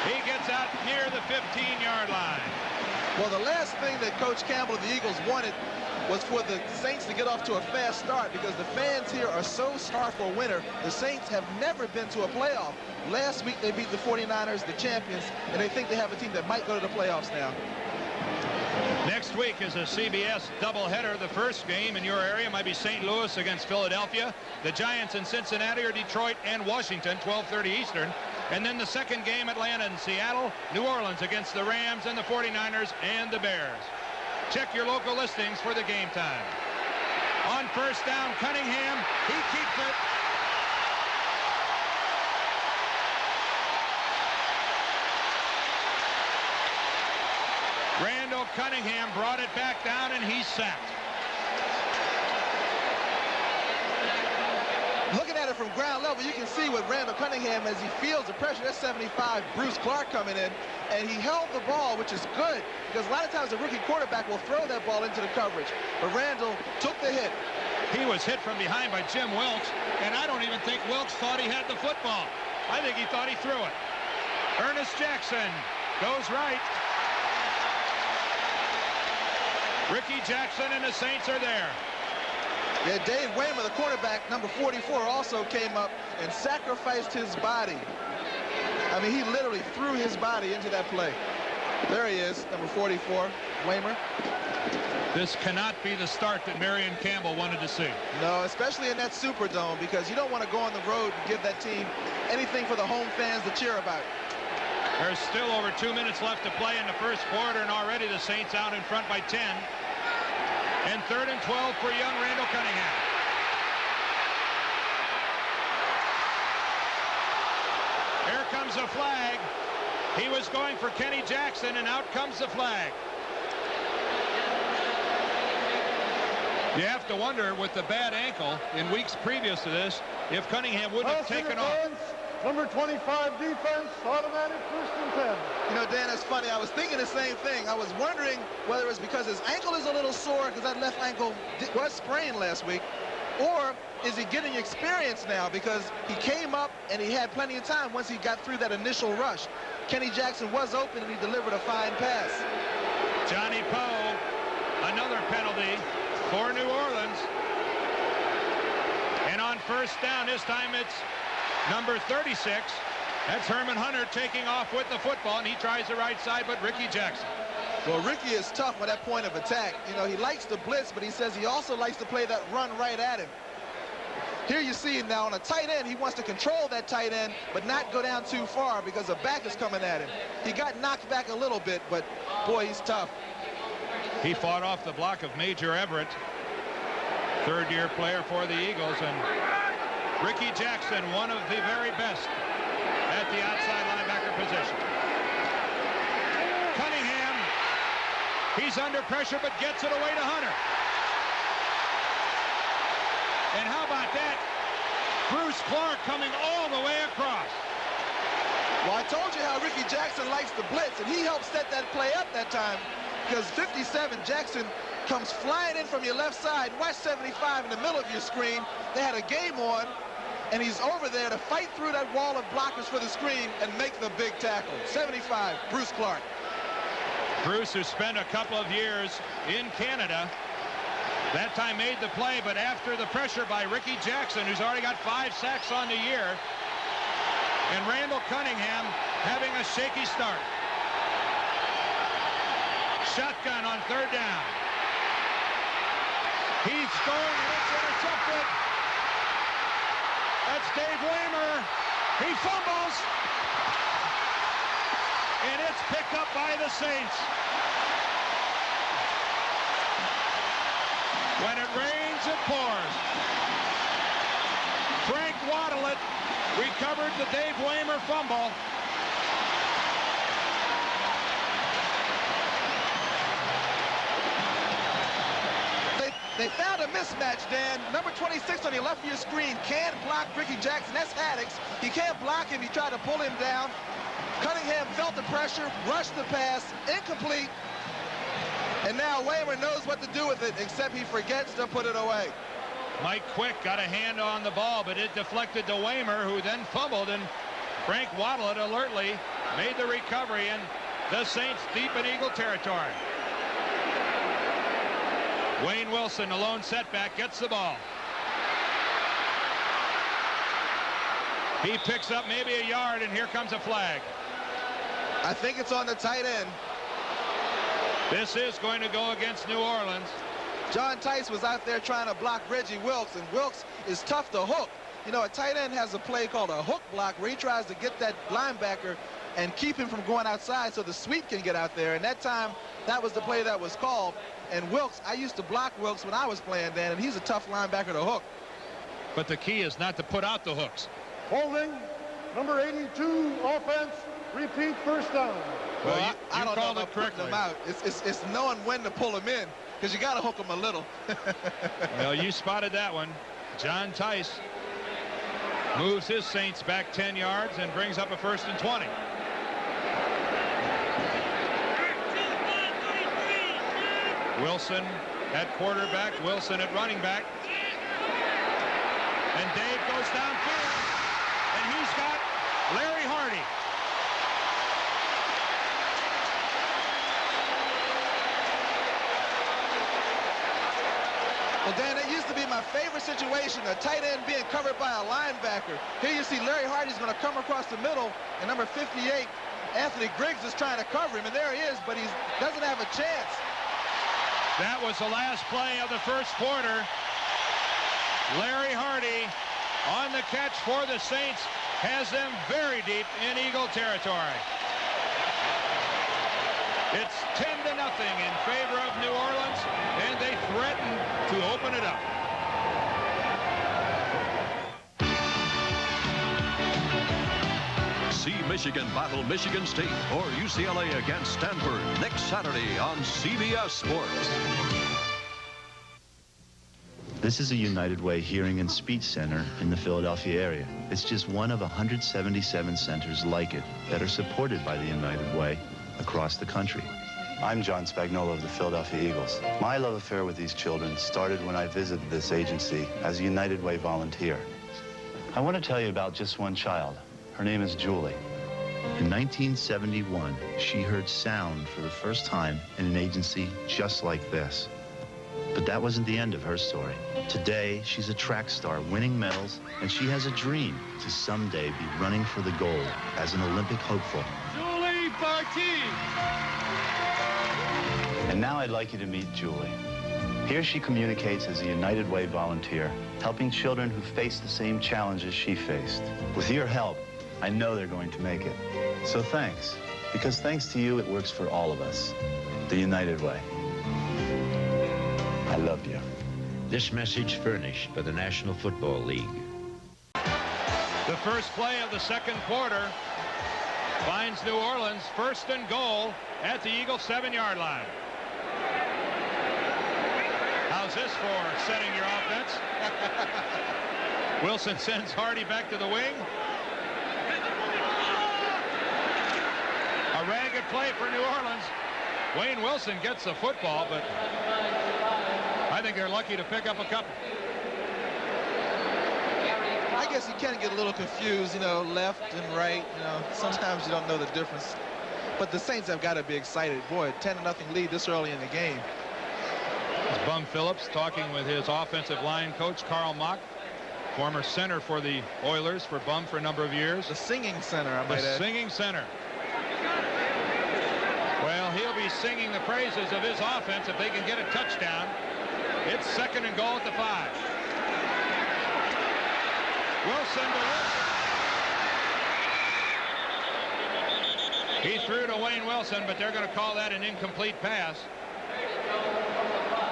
He gets out near the 15-yard line. Well, the last thing that Coach Campbell of the Eagles wanted was for the Saints to get off to a fast start, because the fans here are so starved for a winner. The Saints have never been to a playoff. Last week they beat the 49ers, the champions, and they think they have a team that might go to the playoffs now. Next week is a CBS doubleheader. The first game in your area might be St. Louis against Philadelphia. The Giants in Cincinnati or Detroit and Washington, 12:30 Eastern. And then the second game, Atlanta and Seattle, New Orleans against the Rams and the 49ers and the Bears. Check your local listings for the game time. On first down, Cunningham, he keeps it. Randall Cunningham brought it back down, and he's sacked. Looking at it from ground level, you can see with Randall Cunningham as he feels the pressure. That's 75, Bruce Clark coming in, and he held the ball, which is good, because a lot of times the rookie quarterback will throw that ball into the coverage. But Randall took the hit. He was hit from behind by Jim Wilkes, and I don't even think Wilkes thought he had the football. I think he thought he threw it. Ernest Jackson goes right. Ricky Jackson and the Saints are there. Yeah, Dave Waymer, the quarterback, number 44, also came up and sacrificed his body. I mean, he literally threw his body into that play. There he is, number 44, Waymer. This cannot be the start that Marion Campbell wanted to see. No, especially in that Superdome, because you don't want to go on the road and give that team anything for the home fans to cheer about. There's still over 2 minutes left to play in the first quarter, and already the Saints out in front by 10. And 3rd and 12 for young Randall Cunningham. Here comes a flag. He was going for Kenny Jackson, and out comes the flag. You have to wonder, with the bad ankle in weeks previous to this, if Cunningham wouldn't have taken off. Number 25 defense, automatic 1st and 10. You know, Dan, that's funny. I was thinking the same thing. I was wondering whether it's because his ankle is a little sore, because that left ankle was sprained last week, or is he getting experience now because he came up and he had plenty of time once he got through that initial rush. Kenny Jackson was open and he delivered a fine pass. Johnny Poe, another penalty for New Orleans. And on first down, this time it's number 36. That's Herman Hunter taking off with the football, and he tries the right side, but Ricky Jackson. Well, Ricky is tough with that point of attack. You know, he likes to blitz, but he says he also likes to play that run right at him. Here you see now on a tight end, he wants to control that tight end, but not go down too far because the back is coming at him. He got knocked back a little bit, but boy, he's tough. He fought off the block of Major Everett, third-year player for the Eagles, and Ricky Jackson, one of the very best at the outside linebacker position. Cunningham, he's under pressure, but gets it away to Hunter. And how about that? Bruce Clark coming all the way across. Well, I told you how Ricky Jackson likes to blitz, and he helped set that play up that time, because 57 Jackson comes flying in from your left side. Watch 75 in the middle of your screen. They had a game on, and he's over there to fight through that wall of blockers for the screen and make the big tackle. 75, Bruce Clark. Bruce, who spent a couple of years in Canada, that time made the play, but after the pressure by Ricky Jackson, who's already got 5 sacks on the year, and Randall Cunningham having a shaky start. shotgun on 3rd down. He's going, and it's intercepted. That's Dave Waymer. He fumbles. And it's picked up by the Saints. When it rains, it pours. Frank Waddle recovered the Dave Waymer fumble. They found a mismatch, Dan. Number 26 on your left of your screen can't block Ricky Jackson. That's Haddix. He can't block him. He tried to pull him down. Cunningham felt the pressure, rushed the pass, incomplete. And now Waymer knows what to do with it, except he forgets to put it away. Mike Quick got a hand on the ball, but it deflected to Waymer, who then fumbled, and Frank Waddle alertly made the recovery, and the Saints deep in Eagle territory. Wayne Wilson, a lone setback, gets the ball. He picks up maybe a yard, and here comes a flag. I think it's on the tight end. This is going to go against New Orleans. John Tice was out there trying to block Reggie Wilkes, and Wilkes is tough to hook. You know, a tight end has a play called a hook block where he tries to get that linebacker and keep him from going outside so the sweep can get out there. And that time, that was the play that was called. And Wilkes, I used to block Wilkes when I was playing, Dan, and he's a tough linebacker to hook. But the key is not to put out the hooks. Holding, number 82, offense, repeat 1st down. Well, I don't know about putting them out. It's knowing when to pull them in, because you got to hook them a little. Well, you spotted that one. John Tice moves his Saints back 10 yards and brings up a 1st and 20. Wilson at quarterback, Wilson at running back. And Dave goes downfield, and he's got Larry Hardy. Well, Dan, it used to be my favorite situation, a tight end being covered by a linebacker. Here you see Larry Hardy's going to come across the middle, and number 58, Anthony Griggs, is trying to cover him, and there he is, but he doesn't have a chance. That was the last play of the 1st quarter. Larry Hardy on the catch for the Saints has them very deep in Eagle territory. It's 10-0 in favor of New Orleans, and they threaten to open it up. See Michigan battle Michigan State or UCLA against Stanford next Saturday on CBS Sports. This is a United Way hearing and speech center in the Philadelphia area. It's just one of 177 centers like it that are supported by the United Way across the country. I'm John Spagnuolo of the Philadelphia Eagles. My love affair with these children started when I visited this agency as a United Way volunteer. I want to tell you about just one child. Her name is Julie. In 1971, she heard sound for the first time in an agency just like this. But that wasn't the end of her story. Today, she's a track star winning medals, and she has a dream to someday be running for the gold as an Olympic hopeful. Julie Barty! And now I'd like you to meet Julie. Here she communicates as a United Way volunteer, helping children who face the same challenges she faced. With your help, I know they're going to make it. So thanks, because thanks to you, it works for all of us. The United Way. I love you. This message furnished by the National Football League. The first play of the 2nd quarter finds New Orleans 1st and goal at the Eagles' 7-yard line. How's this for setting your offense? Wilson sends Hardy back to the wing. A ragged play for New Orleans. Wayne Wilson gets the football, but I think they're lucky to pick up a couple. I guess you can get a little confused, you know, left and right. You know, sometimes you don't know the difference. But the Saints have got to be excited. Boy, 10-0 lead this early in the game. It's Bum Phillips talking with his offensive line coach, Carl Mock, former center for the Oilers for Bum for a number of years. The singing center, I might add. The singing center. Well, he'll be be singing the praises of his offense if they can get a touchdown. It's 2nd and goal at the 5. Wilson to Wilson. He threw to Wayne Wilson, but they're going to call that an incomplete pass.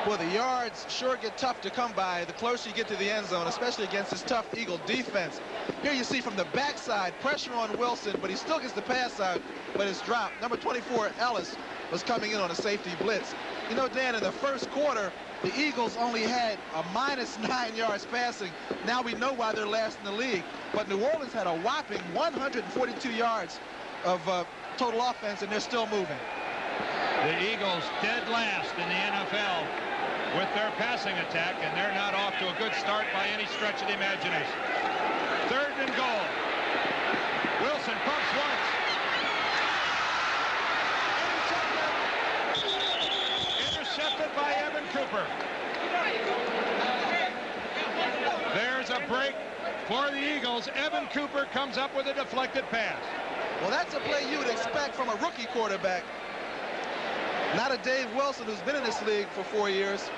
Well, the yards sure get tough to come by the closer you get to the end zone, especially against this tough Eagle defense. Here you see from the backside, pressure on Wilson, but he still gets the pass out, but it's dropped. Number 24, Ellis, was coming in on a safety blitz. You know, Dan, in the first quarter, the Eagles only had a -9 yards passing. Now we know why they're last in the league. But New Orleans had a whopping 142 yards of total offense, and they're still moving. The Eagles dead last in the NFL with their passing attack, and they're not off to a good start by any stretch of the imagination. 3rd and goal. Wilson pumps once. Intercepted by Evan Cooper. There's a break for the Eagles. Evan Cooper comes up with a deflected pass. Well, that's a play you would expect from a rookie quarterback. Not a Dave Wilson, who's been in this league for 4 years.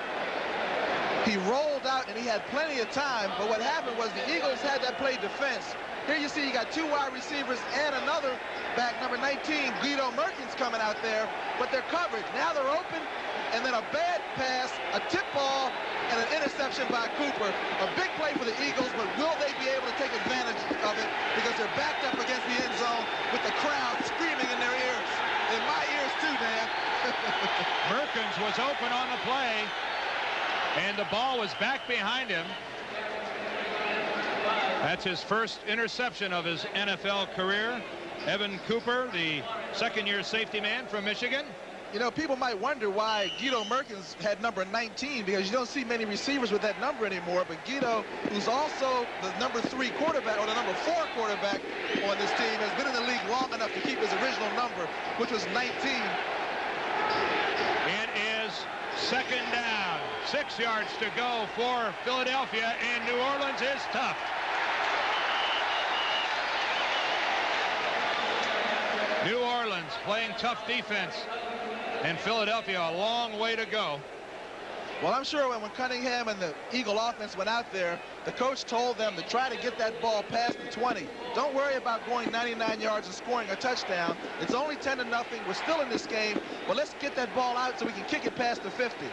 He rolled out and he had plenty of time, but what happened was the Eagles had that play defense. Here you see you got 2 wide receivers and another back, number 19, Guido Merkins, coming out there, but they're covered. Now they're open, and then a bad pass, a tip ball, and an interception by Cooper. A big play for the Eagles, but will they be able to take advantage of it? Because they're backed up against the end zone with the crowd screaming in their ears. In my ears too, man. Merkins was open on the play, and the ball was back behind him. That's his first interception of his NFL career. Evan Cooper, the second-year safety man from Michigan. You know, people might wonder why Guido Merkins had number 19, because you don't see many receivers with that number anymore. But Guido, who's also the number 3 quarterback, or the number 4 quarterback on this team, has been in the league long enough to keep his original number, which was 19. It is 2nd down. 6 yards to go for Philadelphia, and New Orleans is tough. New Orleans playing tough defense, and Philadelphia a long way to go. Well, I'm sure when Cunningham and the Eagle offense went out there, the coach told them to try to get that ball past the 20. Don't worry about going 99 yards and scoring a touchdown. It's only 10-0. We're still in this game, but let's get that ball out so we can kick it past the 50.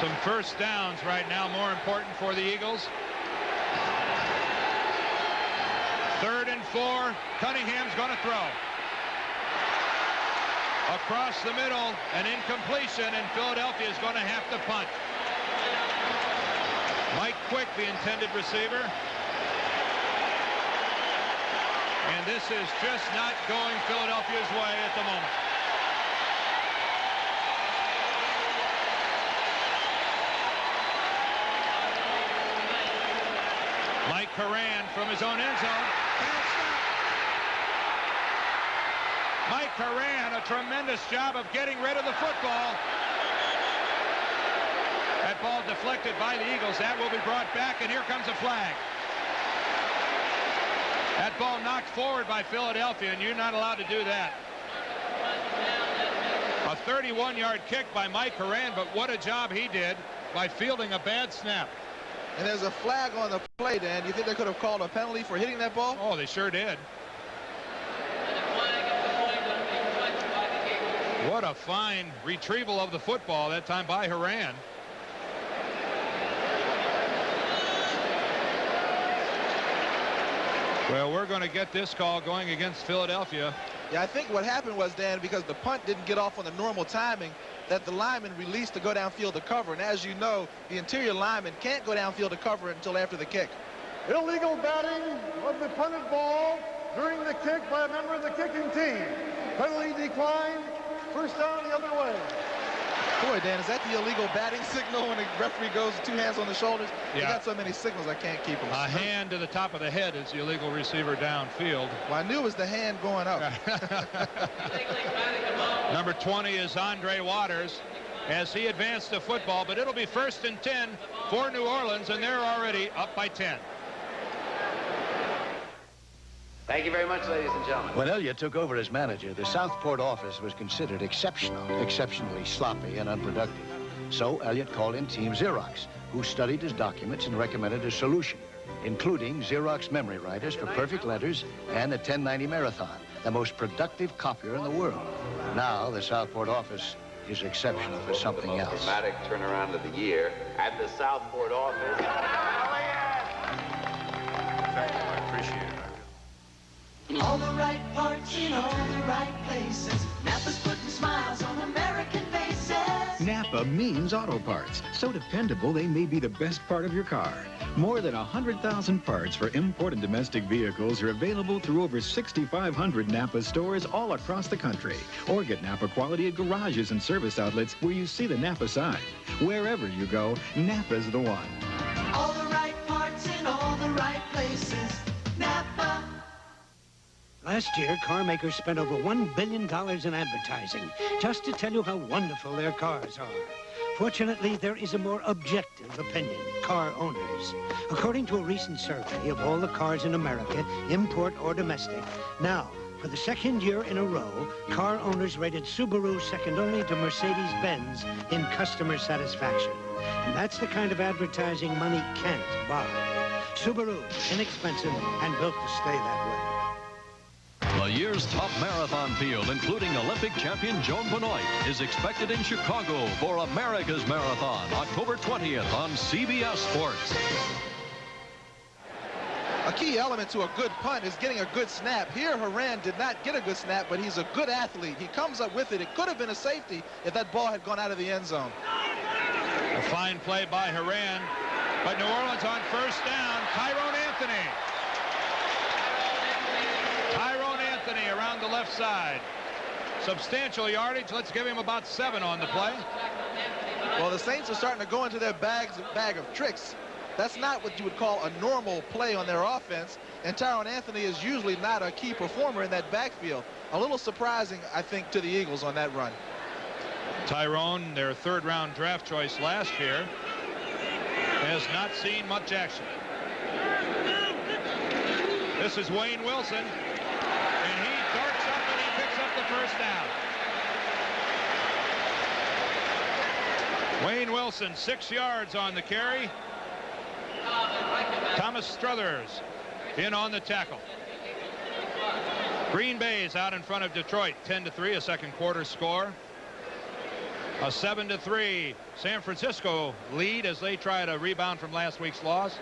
Some first downs right now, more important for the Eagles. 3rd and 4. Cunningham's going to throw. Across the middle, an incompletion, and Philadelphia is going to have to punt. Mike Quick, the intended receiver. And this is just not going Philadelphia's way at the moment. Mike Horan from his own end zone. Mike Horan, a tremendous job of getting rid of the football. That ball deflected by the Eagles. That will be brought back, and here comes a flag. That ball knocked forward by Philadelphia, and you're not allowed to do that. A 31-yard kick by Mike Horan, but what a job he did by fielding a bad snap. And there's a flag on the play, Dan. You think they could have called a penalty for hitting that ball? Oh, they sure did. What a fine retrieval of the football that time by Horan. Well, we're going to get this call going against Philadelphia. Yeah, I think what happened was, Dan, because the punt didn't get off on the normal timing, that the lineman released to go downfield to cover. And as you know, the interior lineman can't go downfield to cover until after the kick. Illegal batting of the punted ball during the kick by a member of the kicking team. Penalty declined. First down the other way. Boy, Dan, is that the illegal batting signal when the referee goes 2 hands on the shoulders? Yeah. They got so many signals I can't keep them. A hand to the top of the head is the illegal receiver downfield. Well, I knew it was the hand going up. Number 20 is Andre Waters as he advanced the football, but it'll be 1st and 10 for New Orleans, and they're already up by 10. Thank you very much, ladies and gentlemen. When Elliott took over as manager, the Southport office was considered exceptionally sloppy and unproductive. So Elliott called in Team Xerox, who studied his documents and recommended a solution, including Xerox memory writers for perfect letters and the 1090 Marathon, the most productive copier in the world. Now the Southport office is exceptional for something else. Dramatic turnaround of the year at the Southport office. Thank you. I appreciate it. All the right parts in all the right places. Napa's putting smiles on American faces. Napa means auto parts, so dependable they may be the best part of your car. More than 100,000 parts for import and domestic vehicles are available through over 6,500 Napa stores all across the country. Or get Napa quality at garages and service outlets where you see the Napa sign. Wherever you go, Napa's the one. All the right parts in all the right places. Napa. Last year, car makers spent over $1 billion in advertising just to tell you how wonderful their cars are. Fortunately, there is a more objective opinion, car owners. According to a recent survey of all the cars in America, import or domestic, now, for the second year in a row, car owners rated Subaru second only to Mercedes-Benz in customer satisfaction. And that's the kind of advertising money can't buy. Subaru, inexpensive and built to stay that way. The year's top marathon field, including Olympic champion Joan Benoit, is expected in Chicago for America's Marathon, October 20th on CBS Sports. A key element to a good punt is getting a good snap. Here, Horan did not get a good snap, but he's a good athlete. He comes up with it. It could have been a safety if that ball had gone out of the end zone. A fine play by Horan, but New Orleans on first down. Tyrone Anthony. Around the left side. Substantial yardage. Let's give him about 7 on the play. Well, the Saints are starting to go into their bag of tricks. That's not what you would call a normal play on their offense. And Tyrone Anthony is usually not a key performer in that backfield. A little surprising, I think, to the Eagles on that run. Tyrone, their third-round draft choice last year, has not seen much action. This is Wayne Wilson. Darts up and he picks up the first down. Wayne Wilson, 6 yards on the carry. Thomas Struthers in on the tackle. Green Bay's out in front of Detroit, 10-3, a second quarter score. A 7-3 San Francisco lead as they try to rebound from last week's loss.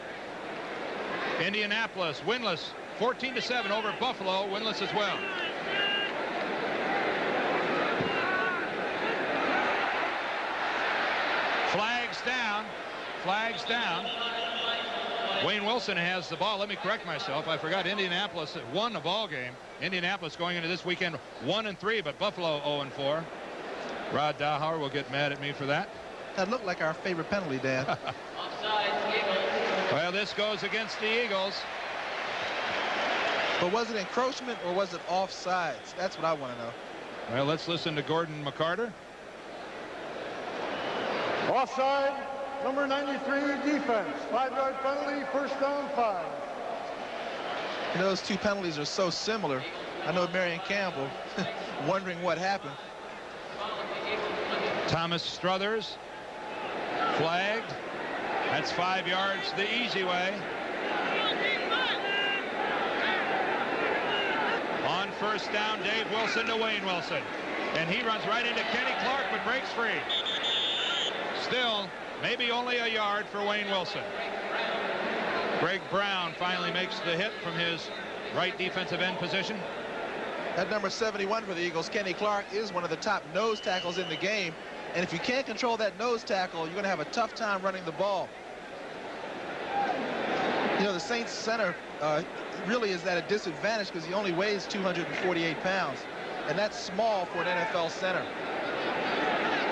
Indianapolis winless, 14-7 over Buffalo, winless as well. Flags down. Wayne Wilson has the ball. Let me correct myself. I forgot Indianapolis won the ball game. Indianapolis going into this weekend 1-3, but Buffalo 0-4. Rod Dahauer will get mad at me for that. That looked like our favorite penalty, Dan. Well, this goes against the Eagles. But was it encroachment or was it offsides? That's what I want to know. Well, let's listen to Gordon McCarter. Offside, number 93, defense. 5-yard penalty, first down 5. You know, those two penalties are so similar. I know Marion Campbell wondering what happened. Thomas Struthers flagged. That's 5 yards the easy way. On first down, Dave Wilson to Wayne Wilson. And he runs right into Kenny Clark, but breaks free. Still, maybe only a yard for Wayne Wilson. Greg Brown finally makes the hit from his right defensive end position. That number 71 for the Eagles, Kenny Clark, is one of the top nose tackles in the game. And if you can't control that nose tackle, you're going to have a tough time running the ball. You know, the Saints center really is at a disadvantage because he only weighs 248 pounds. And that's small for an NFL center.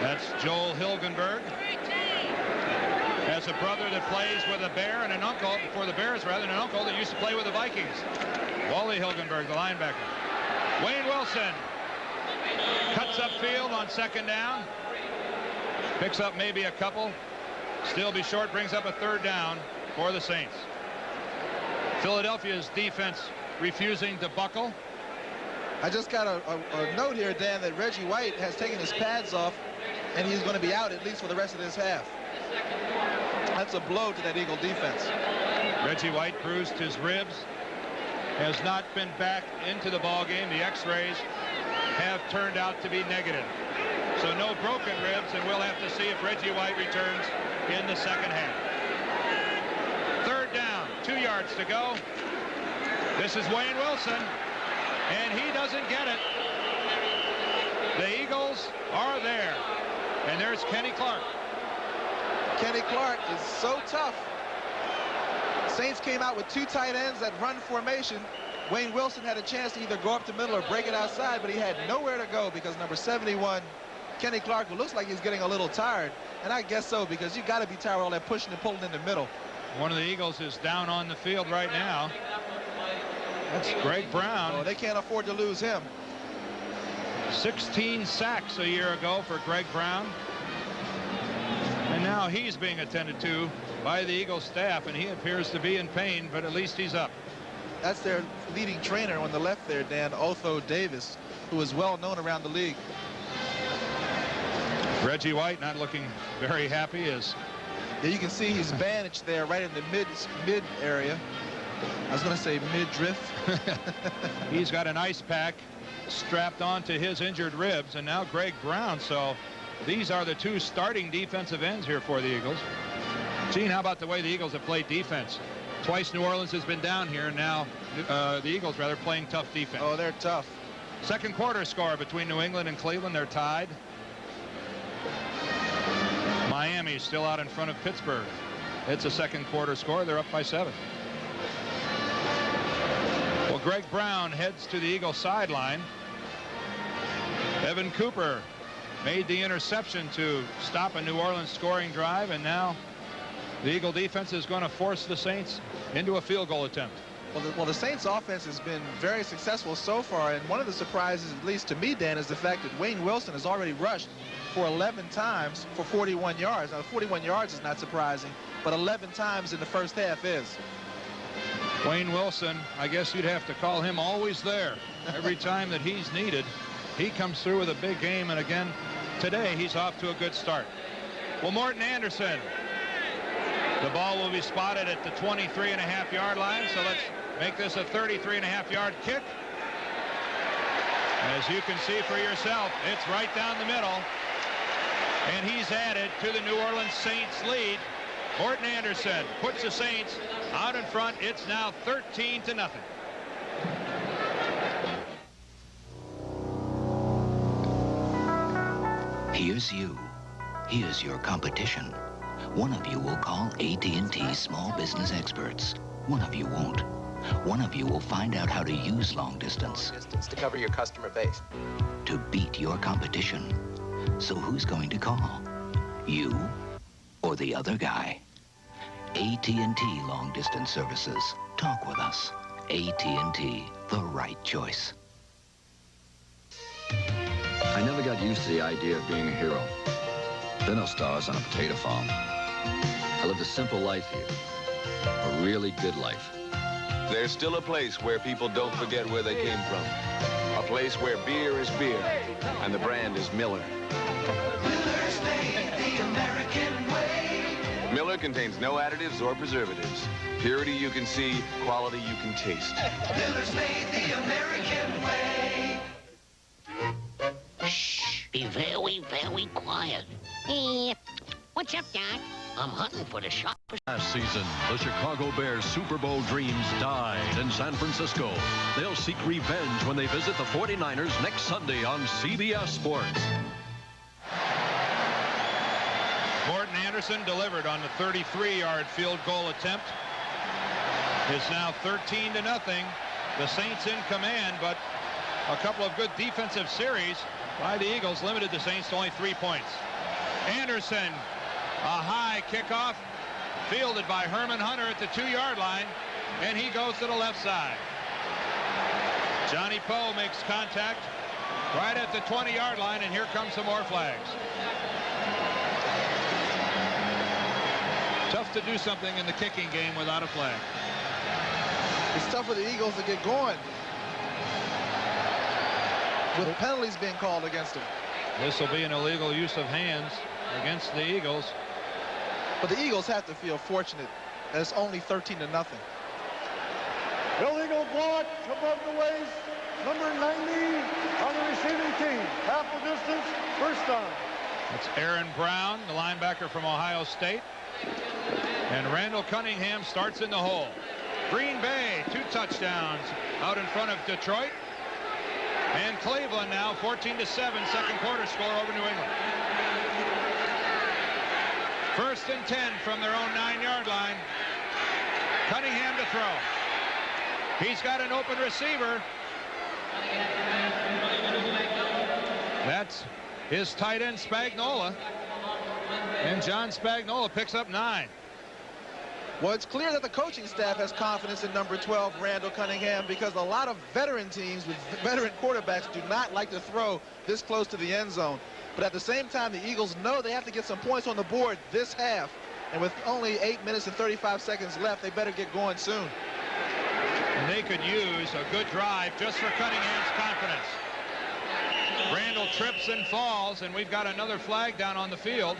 That's Joel Hilgenberg. Has a brother that plays with a Bear and an uncle, for the Bears rather, and an uncle that used to play with the Vikings. Wally Hilgenberg, the linebacker. Wayne Wilson cuts upfield on second down. Picks up maybe a couple. Still be short, brings up a third down for the Saints. Philadelphia's defense refusing to buckle. I just got a note here, Dan, that Reggie White has taken his pads off, and he's going to be out at least for the rest of this half. That's a blow to that Eagle defense. Reggie White bruised his ribs, has not been back into the ball game. The x-rays have turned out to be negative. So no broken ribs, and we'll have to see if Reggie White returns in the second half. Third down, 2 yards to go. This is Wayne Wilson, and he doesn't get it. The Eagles are there, and there's Kenny Clark. Kenny Clark is so tough. Saints came out with 2 tight ends that run formation. Wayne Wilson had a chance to either go up the middle or break it outside, but he had nowhere to go because number 71, Kenny Clark, who looks like he's getting a little tired, and I guess so, because you got to be tired of all that pushing and pulling in the middle. One of the Eagles is down on the field right now. That's Greg Brown. Oh, they can't afford to lose him. 16 sacks a year ago for Greg Brown. And now he's being attended to by the Eagles staff, and he appears to be in pain, but at least he's up. That's their leading trainer on the left there, Dan, Otho Davis, who is well known around the league. Reggie White not looking very happy as yeah, you can see he's bandaged there right in the mid area. I was going to say midriff. He's got an ice pack strapped onto his injured ribs, and now Greg Brown. So these are the 2 starting defensive ends here for the Eagles. Gene, how about the way the Eagles have played defense? Twice New Orleans has been down here, and now the Eagles rather playing tough defense. Oh, they're tough. Second quarter score between New England and Cleveland. They're tied. Miami's still out in front of Pittsburgh. It's a second quarter score. They're up by 7. Well, Greg Brown heads to the Eagles sideline. Evan Cooper made the interception to stop a New Orleans scoring drive, and now the Eagle defense is going to force the Saints into a field goal attempt. Well, the Saints offense has been very successful so far, and one of the surprises, at least to me, Dan, is the fact that Wayne Wilson has already rushed for 11 times for 41 yards. Now, 41 yards is not surprising, but 11 times in the first half is. Wayne Wilson, I guess you'd have to call him always there. Every time that he's needed, he comes through with a big game, and again, today he's off to a good start. Well, Morton Anderson, the ball will be spotted at the 23.5-yard line, so let's make this a 33.5-yard kick. As you can see for yourself, it's right down the middle, and he's added to the New Orleans Saints lead. Morton Anderson puts the Saints out in front. It's now 13-0. Here's you. Here's your competition. One of you will call AT&T small business experts. One of you won't. One of you will find out how to use long distance to cover your customer base, to beat your competition. So who's going to call? You or the other guy? AT&T long distance services. Talk with us. AT&T, the right choice. I never got used to the idea of being a hero. Then I stars on a potato farm. I lived a simple life here. A really good life. There's still a place where people don't forget where they came from. A place where beer is beer, and the brand is Miller. Miller's made the American way. Miller contains no additives or preservatives. Purity you can see, quality you can taste. Miller's made the American way. Shh, be very, very quiet. What's up, Doc? I'm hunting for the shop. Last season, the Chicago Bears Super Bowl dreams died in San Francisco. They'll seek revenge when they visit the 49ers next Sunday on CBS Sports. Morton Anderson delivered on the 33-yard field goal attempt. It's now 13-0. The Saints in command, but a couple of good defensive series by the Eagles limited the Saints to only 3 points. Anderson, a high kickoff, fielded by Herman Hunter at the 2-yard line, and he goes to the left side. Johnny Poe makes contact right at the 20-yard line, and here comes some more flags. Tough to do something in the kicking game without a flag. It's tough for the Eagles to get going with penalties being called against them. This will be an illegal use of hands against the Eagles. But the Eagles have to feel fortunate that it's only 13-0. Illegal block above the waist, number 90 on the receiving team. Half a distance, first down. That's Aaron Brown, the linebacker from Ohio State. And Randall Cunningham starts in the hole. Green Bay, 2 touchdowns out in front of Detroit. And Cleveland now 14-7, second quarter score over New England. First and 10 from their own 9-yard line. Cunningham to throw. He's got an open receiver. That's his tight end Spagnuolo. And John Spagnuolo picks up 9. Well, it's clear that the coaching staff has confidence in number 12, Randall Cunningham, because a lot of veteran teams with veteran quarterbacks do not like to throw this close to the end zone. But at the same time, the Eagles know they have to get some points on the board this half. And with only 8 minutes and 35 seconds left, they better get going soon. And they could use a good drive just for Cunningham's confidence. Randall trips and falls, and we've got another flag down on the field.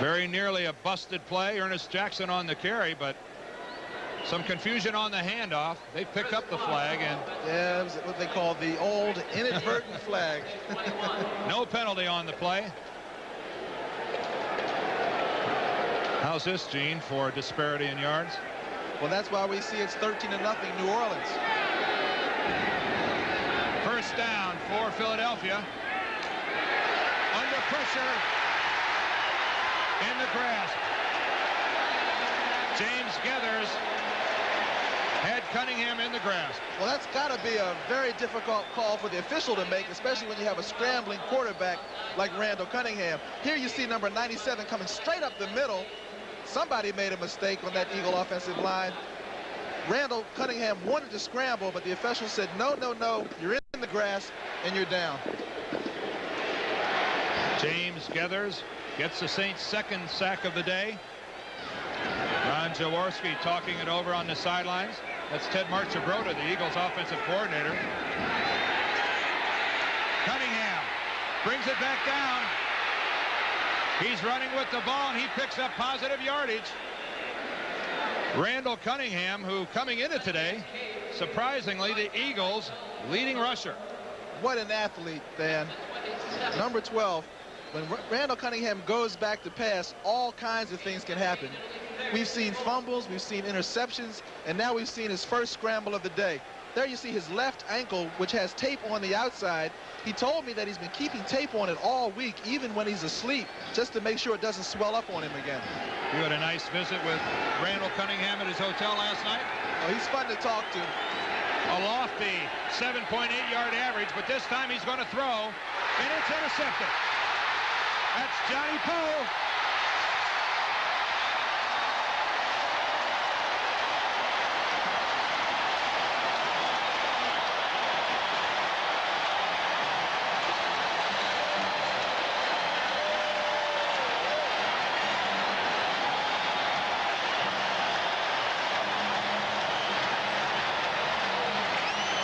Very nearly a busted play. Ernest Jackson on the carry, but some confusion on the handoff. They pick up the flag, and yeah, it was what they call the old inadvertent flag. No penalty on the play. How's this, Gene, for disparity in yards? Well, that's why we see it's 13-0 New Orleans. First down for Philadelphia. Under pressure. In the grasp. James Geathers had Cunningham in the grasp. Well, that's got to be a very difficult call for the official to make, especially when you have a scrambling quarterback like Randall Cunningham. Here you see number 97 coming straight up the middle. Somebody made a mistake on that Eagle offensive line. Randall Cunningham wanted to scramble, but the official said, no, no, no, you're in the grasp and you're down. James Geathers gets the Saints' second sack of the day. Ron Jaworski talking it over on the sidelines. That's Ted Marchibroda, the Eagles' offensive coordinator. Cunningham brings it back down. He's running with the ball, and he picks up positive yardage. Randall Cunningham, who coming into today, surprisingly, the Eagles' leading rusher. What an athlete, Dan. Number 12. When Randall Cunningham goes back to pass, all kinds of things can happen. We've seen fumbles, we've seen interceptions, and now we've seen his first scramble of the day. There you see his left ankle, which has tape on the outside. He told me that he's been keeping tape on it all week, even when he's asleep, just to make sure it doesn't swell up on him again. You had a nice visit with Randall Cunningham at his hotel last night? Oh, he's fun to talk to. A lofty 7.8-yard average, but this time he's going to throw, and it's intercepted. That's Johnny Poe.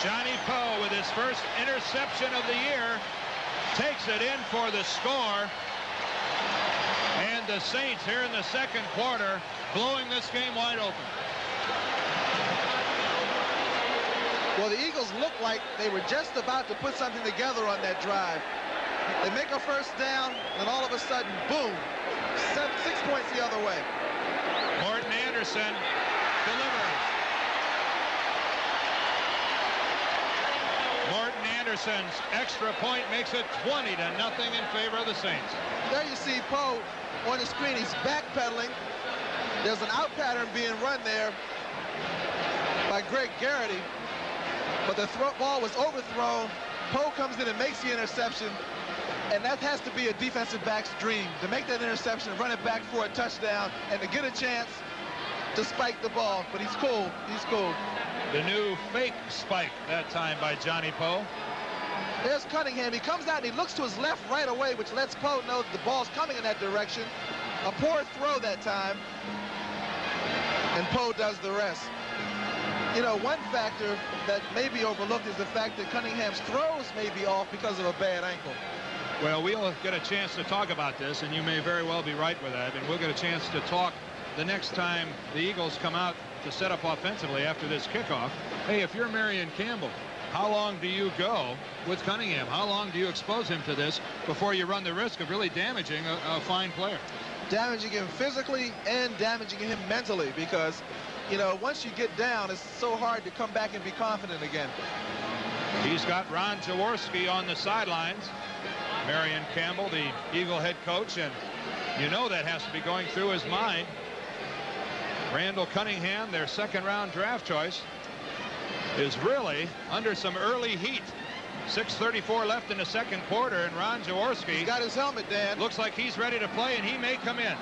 Johnny Poe with his first interception of the year takes it in for the score. And the Saints here in the second quarter blowing this game wide open. Well, the Eagles look like they were just about to put something together on that drive. They make a first down, and all of a sudden, boom, 6 points the other way. Morton Anderson delivers. Morton Anderson's extra point makes it 20-0 in favor of the Saints. There you see Poe on the screen. He's backpedaling. There's an out pattern being run there by Greg Garrity, but the ball was overthrown. Poe comes in and makes the interception, and that has to be a defensive back's dream, to make that interception, run it back for a touchdown, and to get a chance to spike the ball. But he's cool. He's cool. The new fake spike that time by Johnny Poe. There's Cunningham. He comes out and he looks to his left right away, which lets Poe know that the ball's coming in that direction. A poor throw that time. And Poe does the rest. You know, one factor that may be overlooked is the fact that Cunningham's throws may be off because of a bad ankle. Well, we'll get a chance to talk about this, and you may very well be right with that, and we'll get a chance to talk the next time the Eagles come out to set up offensively after this kickoff. Hey, if you're Marion Campbell, how long do you go with Cunningham? How long do you expose him to this before you run the risk of really damaging a fine player? Damaging him physically and damaging him mentally, because, you know, once you get down, it's so hard to come back and be confident again. He's got Ron Jaworski on the sidelines. Marion Campbell, the Eagle head coach, and you know that has to be going through his mind. Randall Cunningham, their second-round draft choice, is really under some early heat. 6:34 left in the second quarter, and Ron Jaworski, he's got his helmet, Dan. Looks like he's ready to play, and he may come in.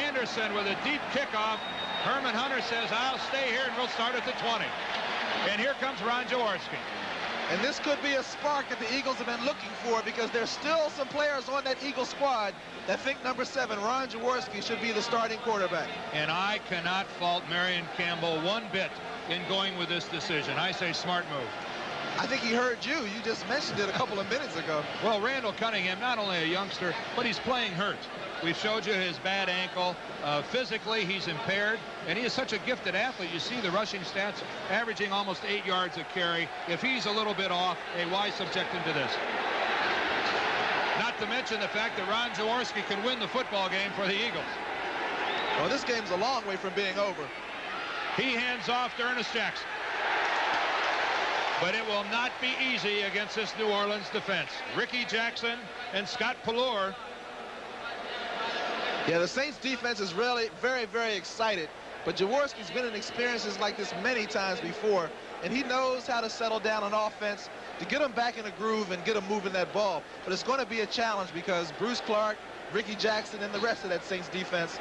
Anderson with a deep kickoff. Herman Hunter says, I'll stay here, and we'll start at the 20. And here comes Ron Jaworski. And this could be a spark that the Eagles have been looking for, because there's still some players on that Eagle squad that think number 7, Ron Jaworski, should be the starting quarterback. And I cannot fault Marion Campbell one bit in going with this decision. I say smart move. I think he heard you. You just mentioned it a couple of minutes ago. Well, Randall Cunningham, not only a youngster, but he's playing hurt. We've showed you his bad ankle. Physically, he's impaired, and he is such a gifted athlete. You see the rushing stats, averaging almost 8 yards a carry. If he's a little bit off, hey, why subject him to this? Not to mention the fact that Ron Jaworski can win the football game for the Eagles. Well, this game's a long way from being over. He hands off to Ernest Jackson. But it will not be easy against this New Orleans defense. Ricky Jackson and Scott Pallure. Yeah, the Saints defense is really very, very excited. But Jaworski's been in experiences like this many times before, and he knows how to settle down on offense to get them back in a groove and get them moving that ball. But it's going to be a challenge because Bruce Clark, Ricky Jackson, and the rest of that Saints defense,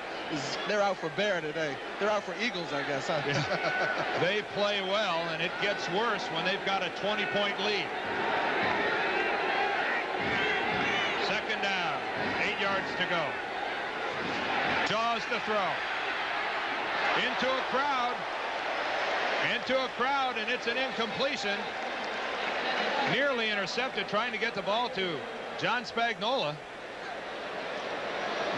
they're out for bear today. They're out for Eagles, I guess, huh? Yeah. They play well, and it gets worse when they've got a 20-point lead. Second down, 8 yards to go. Jaws to throw. Into a crowd, and it's an incompletion. Nearly intercepted, trying to get the ball to John Spagnuolo.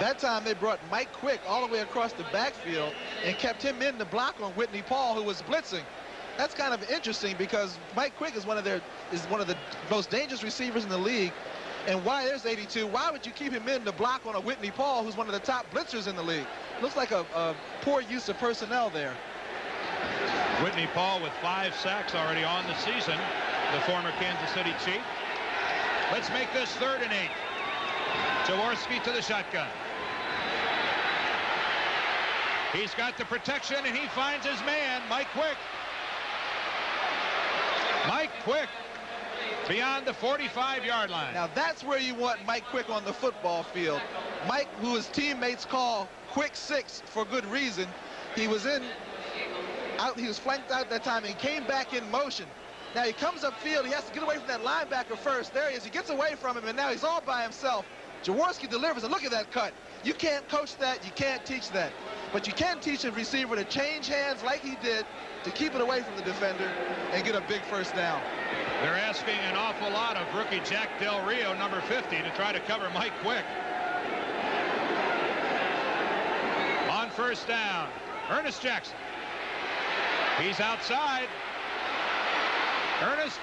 That time they brought Mike Quick all the way across the backfield and kept him in the block on Whitney Paul, who was blitzing. That's kind of interesting because Mike Quick is one of the most dangerous receivers in the league. And why there's 82, why would you keep him in the block on a Whitney Paul, who's one of the top blitzers in the league? Looks like a poor use of personnel there. Whitney Paul with 5 sacks already on the season, the former Kansas City Chief. Let's make this 3rd and 8. Jaworski to the shotgun. He's got the protection, and he finds his man, Mike Quick. Mike Quick beyond the 45-yard line. Now that's where you want Mike Quick on the football field. Mike, who his teammates call Quick 6 for good reason. He was flanked out that time and came back in motion. Now he comes upfield. He has to get away from that linebacker first. There he is. He gets away from him, and now he's all by himself. Jaworski delivers, and look at that cut. You can't coach that. You can't teach that. But you can teach a receiver to change hands like he did to keep it away from the defender and get a big first down. They're asking an awful lot of rookie Jack Del Rio, number 50, to try to cover Mike Quick. On first down, Ernest Jackson. He's outside. Ernest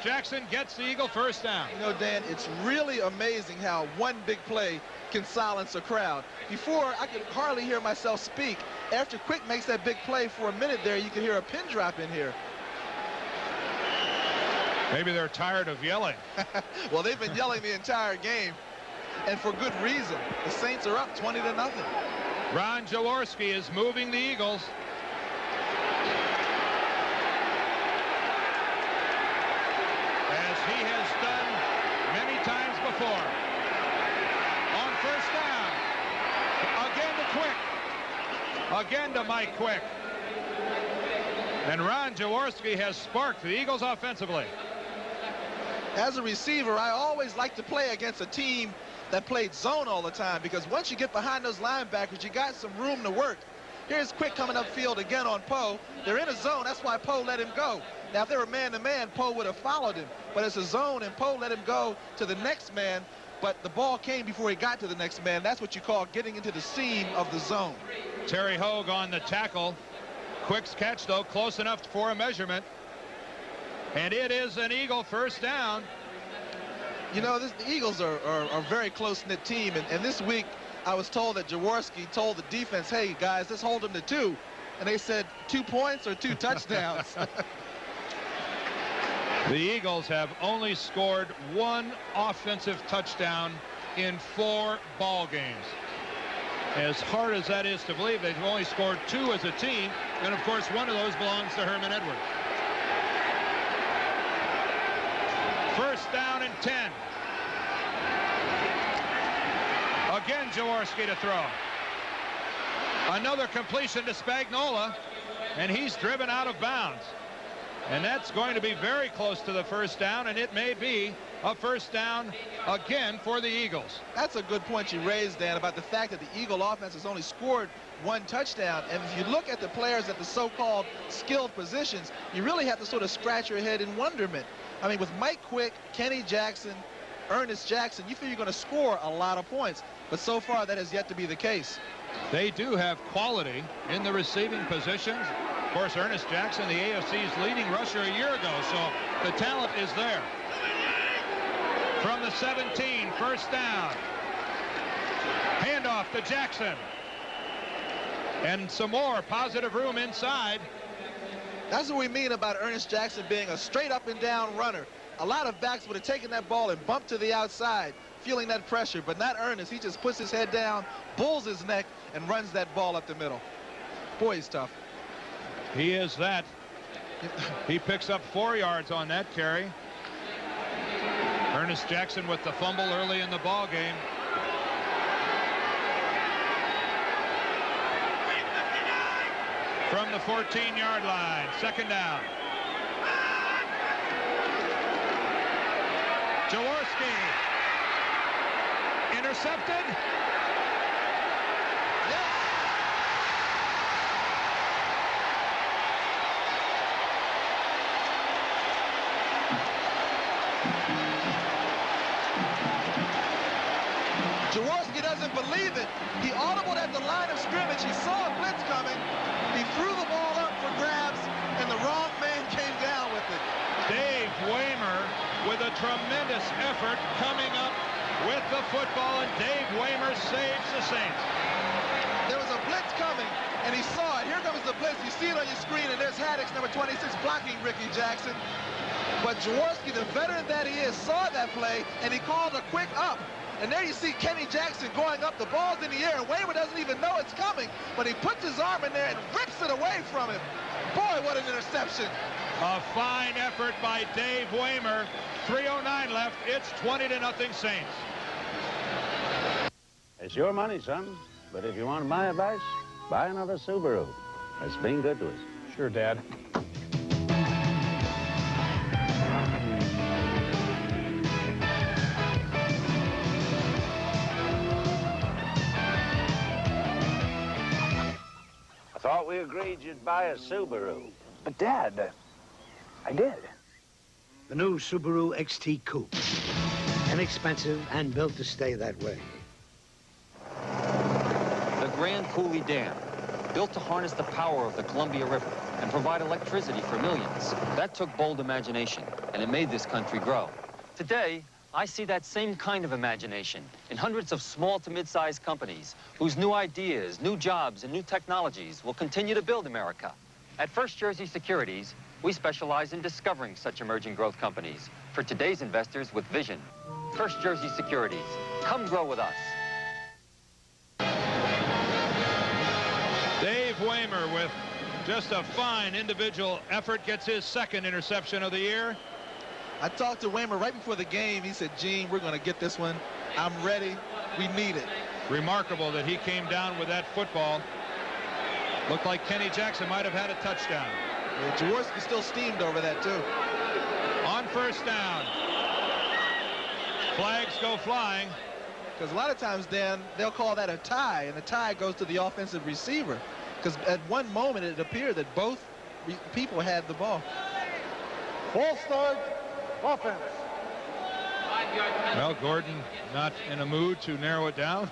Jackson gets the Eagle first down. You know, Dan, it's really amazing how one big play can silence a crowd. Before, I could hardly hear myself speak. After Quick makes that big play for a minute there, you can hear a pin drop in here. Maybe they're tired of yelling. Well, they've been yelling the entire game, and for good reason. The Saints are up 20-0. Ron Jaworski is moving the Eagles. As he has done many times before. On first down, again to Quick. Again to Mike Quick. And Ron Jaworski has sparked the Eagles offensively. As a receiver, I always like to play against a team that played zone all the time, because once you get behind those linebackers, you got some room to work. Here's Quick coming upfield again on Poe. They're in a zone. That's why Poe let him go. Now, if they were man-to-man, Poe would have followed him. But it's a zone, and Poe let him go to the next man. But the ball came before he got to the next man. That's what you call getting into the seam of the zone. Terry Hogue on the tackle. Quick's catch, though, close enough for a measurement. And it is an Eagle first down. You know, the Eagles are a very close-knit team. And this week, I was told that Jaworski told the defense, hey, guys, let's hold them to 2. And they said 2 points or 2 touchdowns. The Eagles have only scored 1 offensive touchdown in 4 ball games. As hard as that is to believe, they've only scored 2 as a team, and of course one of those belongs to Herman Edwards. First down and 10. Again, Jaworski to throw. Another completion to Spagnola, and he's driven out of bounds. And that's going to be very close to the first down, and it may be a first down again for the Eagles. That's a good point you raised, Dan, about the fact that the Eagle offense has only scored 1 touchdown. And if you look at the players at the so-called skilled positions, you really have to sort of scratch your head in wonderment. I mean, with Mike Quick, Kenny Jackson, Ernest Jackson, you feel you're going to score a lot of points. But so far, that has yet to be the case. They do have quality in the receiving positions. Of course, Ernest Jackson, the AFC's leading rusher a year ago, so the talent is there. From the 17, first down. Handoff to Jackson. And some more positive room inside. That's what we mean about Ernest Jackson being a straight up and down runner. A lot of backs would have taken that ball and bumped to the outside, feeling that pressure, but not Ernest. He just puts his head down, bulls his neck, and runs that ball up the middle. Boy, he's tough. He is that. He picks up 4 yards on that carry. Ernest Jackson with the fumble early in the ball game. From the 14-yard line, second down. Jaworski intercepted. Jaworski doesn't believe it. He audibled at the line of scrimmage. He saw a blitz coming. He threw the ball up for grabs, and the wrong man came down with it. Dave Waymer with a tremendous effort coming up with the football, and Dave Waymer saves the Saints. There was a blitz coming, and he saw it. Here comes the blitz. You see it on your screen, and there's Haddock's number 26 blocking Ricky Jackson. But Jaworski, the veteran that he is, saw that play, and he called a quick up. And there you see Kenny Jackson going up. The ball's in the air, and Waymer doesn't even know it's coming. But he puts his arm in there and rips it away from him. Boy, what an interception. A fine effort by Dave Waymer. 3:09 left. It's 20-0 Saints. It's your money, son. But if you want my advice, buy another Subaru. It's been good to us. Sure, Dad. I thought we agreed you'd buy a Subaru. But, Dad, I did. The new Subaru XT Coupe. Inexpensive and built to stay that way. The Grand Coulee Dam, built to harness the power of the Columbia River and provide electricity for millions. That took bold imagination, and it made this country grow. Today, I see that same kind of imagination in hundreds of small to mid-sized companies whose new ideas, new jobs, and new technologies will continue to build America. At First Jersey Securities, we specialize in discovering such emerging growth companies for today's investors with vision. First Jersey Securities. Come grow with us. Dave Waymer with just a fine individual effort gets his second interception of the year. I talked to Waymer right before the game. He said, Gene, we're going to get this one. I'm ready. We need it. Remarkable that he came down with that football. Looked like Kenny Jackson might have had a touchdown. Yeah, Jaworski still steamed over that, too. On first down. Flags go flying. because a lot of times then they'll call that a tie, and the tie goes to the offensive receiver, because at one moment it appeared that both people had the ball. False start, offense. Well, Gordon not in a mood to narrow it down.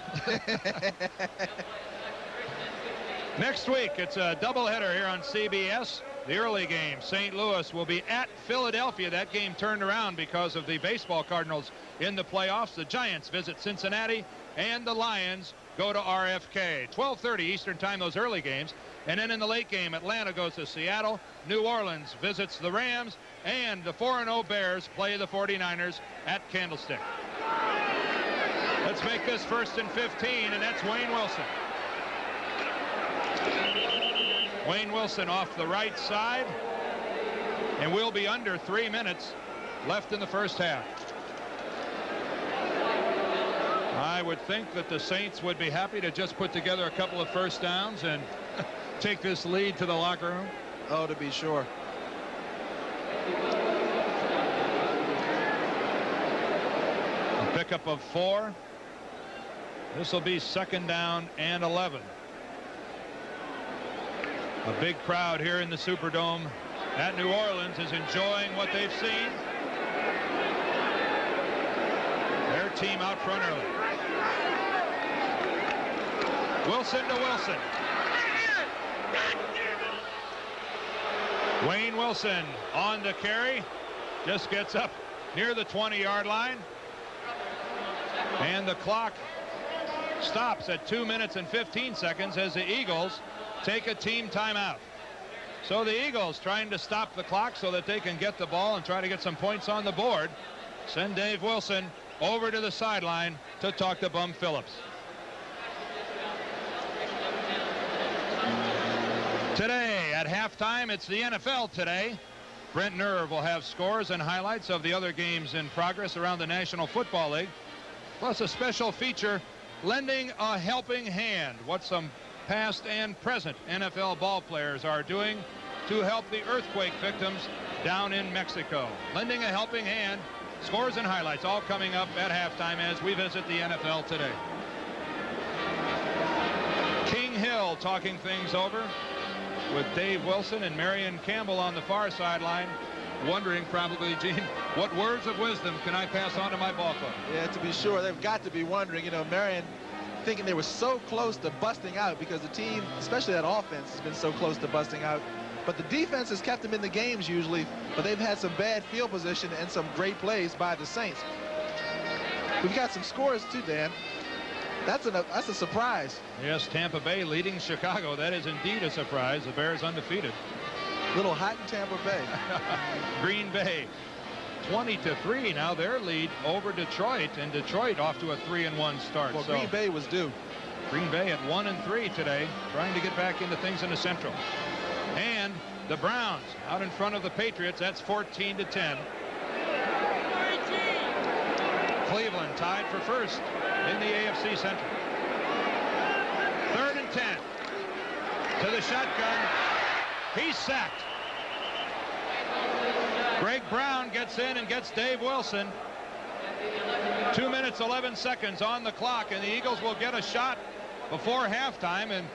Next week, it's a doubleheader here on CBS. The early game, St. Louis will be at Philadelphia. That game turned around because of the baseball Cardinals in the playoffs. The Giants visit Cincinnati, and the Lions go to RFK. 12:30 Eastern time, those early games. And then in the late game, Atlanta goes to Seattle. New Orleans visits the Rams, and the 4-0 Bears play the 49ers at Candlestick. Let's make this 1st and 15, and that's Wayne Wilson. Wayne Wilson off the right side, and we'll be under 3 minutes left in the first half. I would think that the Saints would be happy to just put together a couple of first downs and take this lead to the locker room. Oh, to be sure. A pickup of 4. This will be 2nd down and 11. A big crowd here in the Superdome at New Orleans is enjoying what they've seen. Their team out front early. Wilson to Wilson. Wayne Wilson on the carry. Just gets up near the 20-yard line. And the clock stops at 2 minutes and 15 seconds as the Eagles take a team timeout. So the Eagles trying to stop the clock so that they can get the ball and try to get some points on the board. Send Dave Wilson over to the sideline to talk to Bum Phillips. Today at halftime, it's the NFL today. Brent Nerve will have scores and highlights of the other games in progress around the National Football League, plus a special feature, lending a helping hand, what some past and present NFL ball players are doing to help the earthquake victims down in Mexico. Lending a helping hand, scores and highlights all coming up at halftime as we visit the NFL today. King Hill talking things over with Dave Wilson and Marion Campbell on the far sideline, wondering probably, Gene, what words of wisdom can I pass on to my ball club? Yeah, to be sure, they've got to be wondering, you know, Marion thinking they were so close to busting out because the team, especially that offense, has been so close to busting out. But the defense has kept them in the games usually, but they've had some bad field position and some great plays by the Saints. We've got some scores too, Dan. That's a surprise. Yes, Tampa Bay leading Chicago. That is indeed a surprise. The Bears undefeated. Little hot in Tampa Bay. Green Bay 20-3 now their lead over Detroit, and Detroit off to a 3-1 start. Well, Green Bay was due. Green Bay at 1-3 today, trying to get back into things in the Central. And the Browns out in front of the Patriots. That's 14-10. Cleveland tied for first in the AFC Central. 3rd and 10 to the shotgun. He's sacked. Greg Brown gets in and gets Dave Wilson. 2 minutes 11 seconds on the clock, and the Eagles will get a shot before halftime, and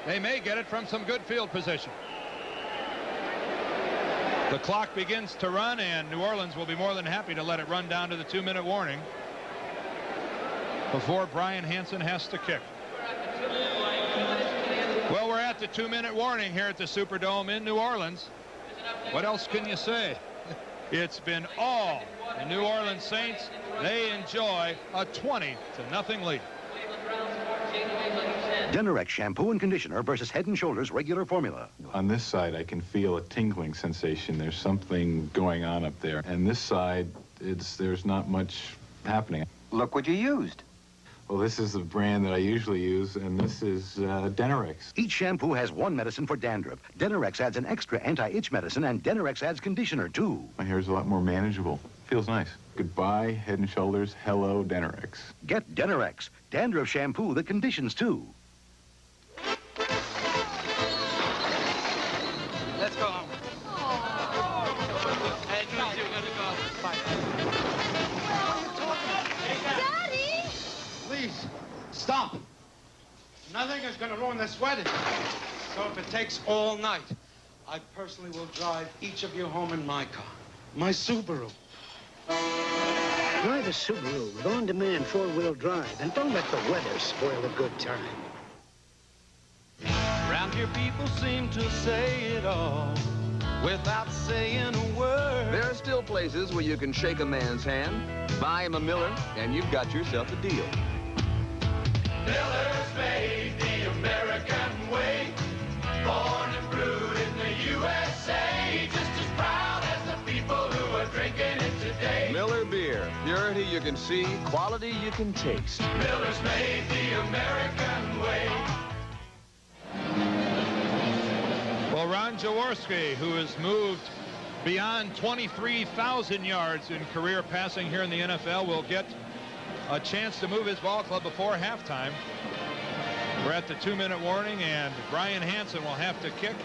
they may get it from some good field position. The clock begins to run, and New Orleans will be more than happy to let it run down to the 2-minute warning before Brian Hansen has to kick. Well, we're at the 2-minute warning here at the Superdome in New Orleans. What else can you say? It's been all the New Orleans Saints. They enjoy a 20-0 lead. Dinerx shampoo and conditioner versus Head & Shoulders regular formula. On this side, I can feel a tingling sensation. There's something going on up there. And this side, there's not much happening. Look what you used. Well, this is the brand that I usually use, and this is Dinerx. Each shampoo has one medicine for dandruff. Dinerx adds an extra anti-itch medicine, and Dinerx adds conditioner, too. My hair's a lot more manageable. Feels nice. Goodbye, Head & Shoulders. Hello, Dinerx. Get Dinerx, dandruff shampoo that conditions, too. Let's go home. Hey, you gotta go. Bye. Please, going this wedding. So if it takes all night, I personally will drive each of you home in my car. My Subaru. Drive a Subaru with on-demand four-wheel drive, and don't let the weather spoil a good time. Around here people seem to say it all without saying a word. There are still places where you can shake a man's hand, buy him a Miller, and you've got yourself a deal. Miller's made the American way, born and brewed in the USA, just as proud as the people who are drinking it today. Miller Beer. Purity you can see, quality you can taste. Miller's made the American way. Well, Ron Jaworski, who has moved beyond 23,000 yards in career passing here in the NFL, will get a chance to move his ball club before halftime. We're at the 2-minute warning, and Brian Hansen will have to kick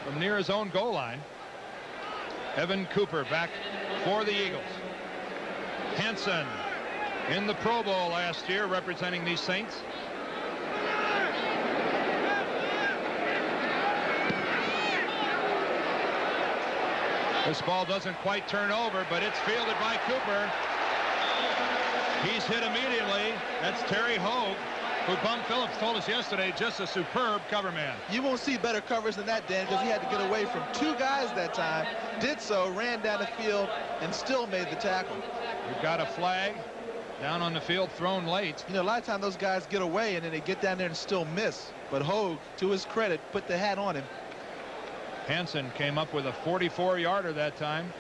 from near his own goal line. Evan Cooper back for the Eagles. Hansen in the Pro Bowl last year representing these Saints. This ball doesn't quite turn over, but it's fielded by Cooper. He's hit immediately. That's Terry Hogue, who Bum Phillips told us yesterday, just a superb cover man. You won't see better coverage than that, Dan, because he had to get away from two guys that time. Did so, ran down the field, and still made the tackle. We've got a flag down on the field thrown late. You know, a lot of times those guys get away, and then they get down there and still miss. But Hogue, to his credit, put the hat on him. Hansen came up with a 44-yarder that time.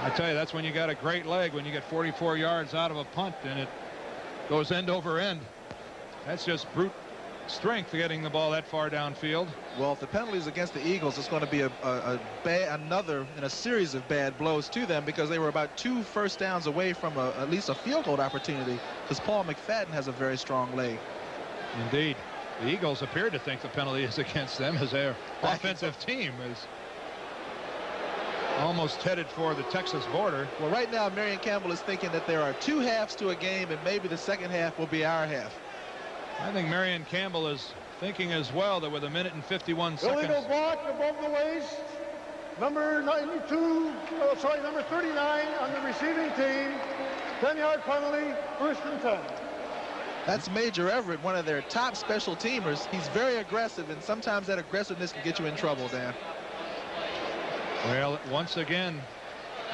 I tell you, that's when you got a great leg, when you get 44 yards out of a punt and it goes end over end. That's just brute strength getting the ball that far downfield. Well, if the penalty is against the Eagles, it's going to be another in a series of bad blows to them, because they were about 2 first downs away from at least a field goal opportunity, because Paul McFadden has a very strong leg. Indeed. The Eagles appear to think the penalty is against them, as their offensive team is almost headed for the Texas border. Well, right now, Marion Campbell is thinking that there are 2 halves to a game, and maybe the second half will be our half. I think Marion Campbell is thinking as well that with 1 minute and 51 seconds. Illegal block above the waist. Number 39 on the receiving team. 10-yard penalty, 1st and 10. That's Major Everett, one of their top special teamers. He's very aggressive, and sometimes that aggressiveness can get you in trouble, Dan. Well, once again,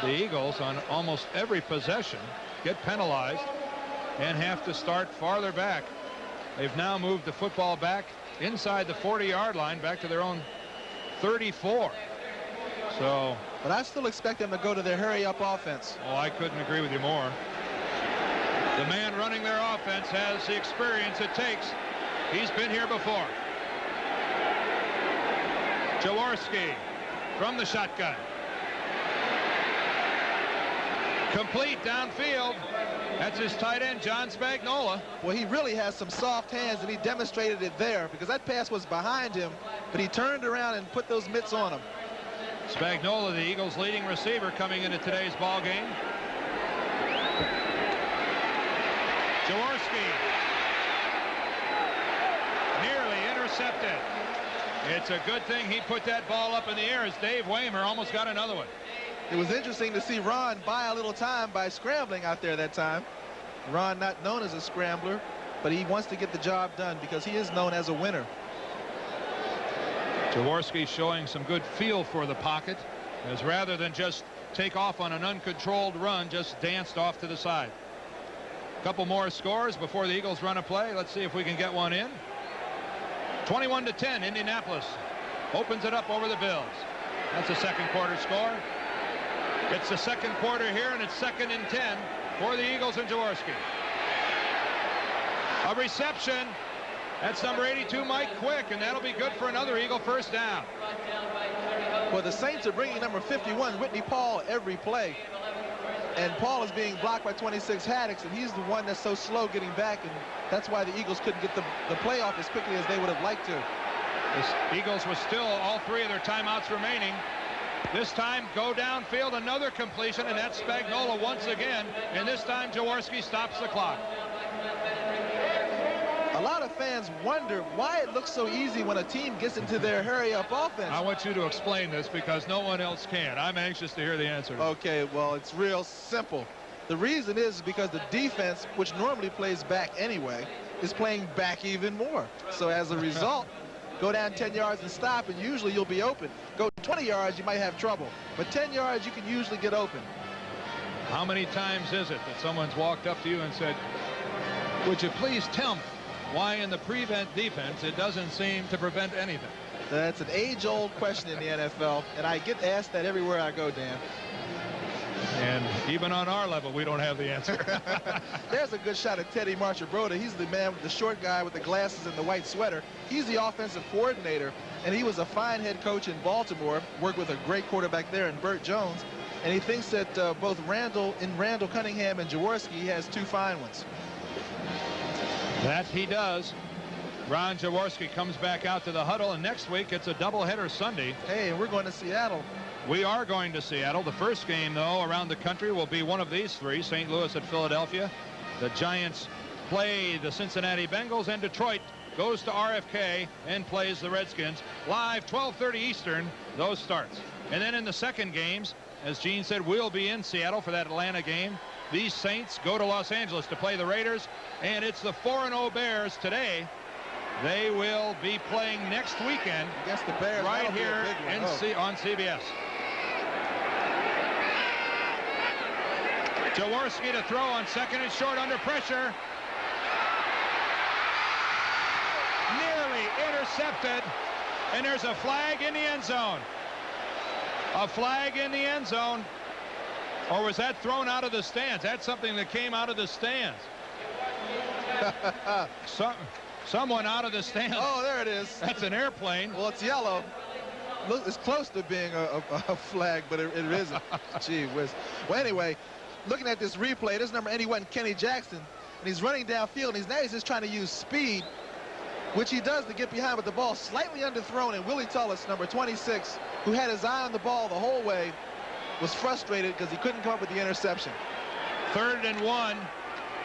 the Eagles on almost every possession get penalized and have to start farther back. They've now moved the football back inside the 40-yard line, back to their own 34. So, but I still expect them to go to their hurry-up offense. Oh, I couldn't agree with you more. The man running their offense has the experience it takes. He's been here before. Jaworski from the shotgun. Complete downfield. That's his tight end, John Spagnola. Well, he really has some soft hands, and he demonstrated it there, because that pass was behind him, but he turned around and put those mitts on him. Spagnola, the Eagles' leading receiver, coming into today's ball game. Jaworski nearly intercepted. It's a good thing he put that ball up in the air, as Dave Waymer almost got another one. It was interesting to see Ron buy a little time by scrambling out there that time. Ron, not known as a scrambler, but he wants to get the job done because he is known as a winner. Jaworski showing some good feel for the pocket, as rather than just take off on an uncontrolled run, just danced off to the side. A couple more scores before the Eagles run a play. Let's see if we can get one in. 21-10, Indianapolis opens it up over the Bills. That's a second quarter score. It's the second quarter here, and it's 2nd and 10 for the Eagles and Jaworski. A reception. That's number 82, Mike Quick, and that'll be good for another Eagle first down. Well, the Saints are bringing number 51, Whitney Paul, every play. And Paul is being blocked by 26 Haddix, and he's the one that's so slow getting back, and that's why the Eagles couldn't get the play off as quickly as they would have liked to. The Eagles with still all 3 of their timeouts remaining. This time go downfield, another completion, and that's Spagnola once again, and this time Jaworski stops the clock. a lot of fans wonder why it looks so easy when a team gets into their hurry-up offense. I want you to explain this because no one else can. I'm anxious to hear the answer. Okay, well, it's real simple. The reason is because the defense, which normally plays back anyway, is playing back even more. So as a result, go down 10 yards and stop, and usually you'll be open. Go 20 yards, you might have trouble. But 10 yards, you can usually get open. How many times is it that someone's walked up to you and said, would you please tell me why in the prevent defense it doesn't seem to prevent anything? That's an age-old question in the NFL, and I get asked that everywhere I go, Dan. And even on our level, we don't have the answer. There's a good shot at Teddy Marchibroda. He's the man, the short guy with the glasses and the white sweater. He's the offensive coordinator, and he was a fine head coach in Baltimore, worked with a great quarterback there in Burt Jones, and he thinks that both Randall Cunningham and Jaworski has two fine ones. That he does. Ron Jaworski comes back out to the huddle, and next week it's a doubleheader Sunday. Hey, and we're going to Seattle. We are going to Seattle. The first game, though, around the country will be one of these three, St. Louis at Philadelphia. The Giants play the Cincinnati Bengals, and Detroit goes to RFK and plays the Redskins. Live, 12:30 Eastern, those starts. And then in the second games, as Gene said, we'll be in Seattle for that Atlanta game. These Saints go to Los Angeles to play the Raiders, and it's the 4-0 Bears today. They will be playing next weekend against the Bears right here on CBS. Jaworski to throw on second and short under pressure. Nearly intercepted, and there's a flag in the end zone. A flag in the end zone. Or was that thrown out of the stands? That's something that came out of the stands. Someone out of the stands. Oh, there it is. That's an airplane. Well, it's yellow. Look, it's close to being a flag, but it isn't. Gee whiz. Well, anyway, looking at this replay, this number 81, Kenny Jackson, and he's running downfield, and he's just trying to use speed, which he does to get behind, but the ball slightly underthrown, and Willie Tullis, number 26, who had his eye on the ball the whole way, was frustrated because he couldn't come up with the interception. 3rd and 1.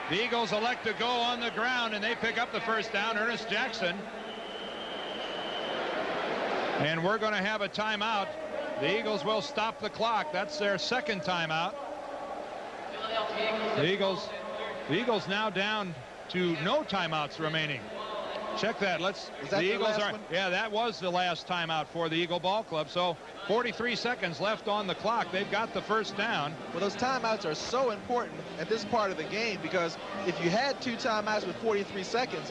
The Eagles elect to go on the ground, and they pick up the first down. Ernest Jackson. And we're going to have a timeout. The Eagles will stop the clock. That's their second timeout. The Eagles now down to no timeouts remaining. Check that. The Eagles are. Yeah, that was the last timeout for the Eagle Ball Club. So 43 seconds left on the clock. They've got the first down. Well, those timeouts are so important at this part of the game, because if you had 2 timeouts with 43 seconds,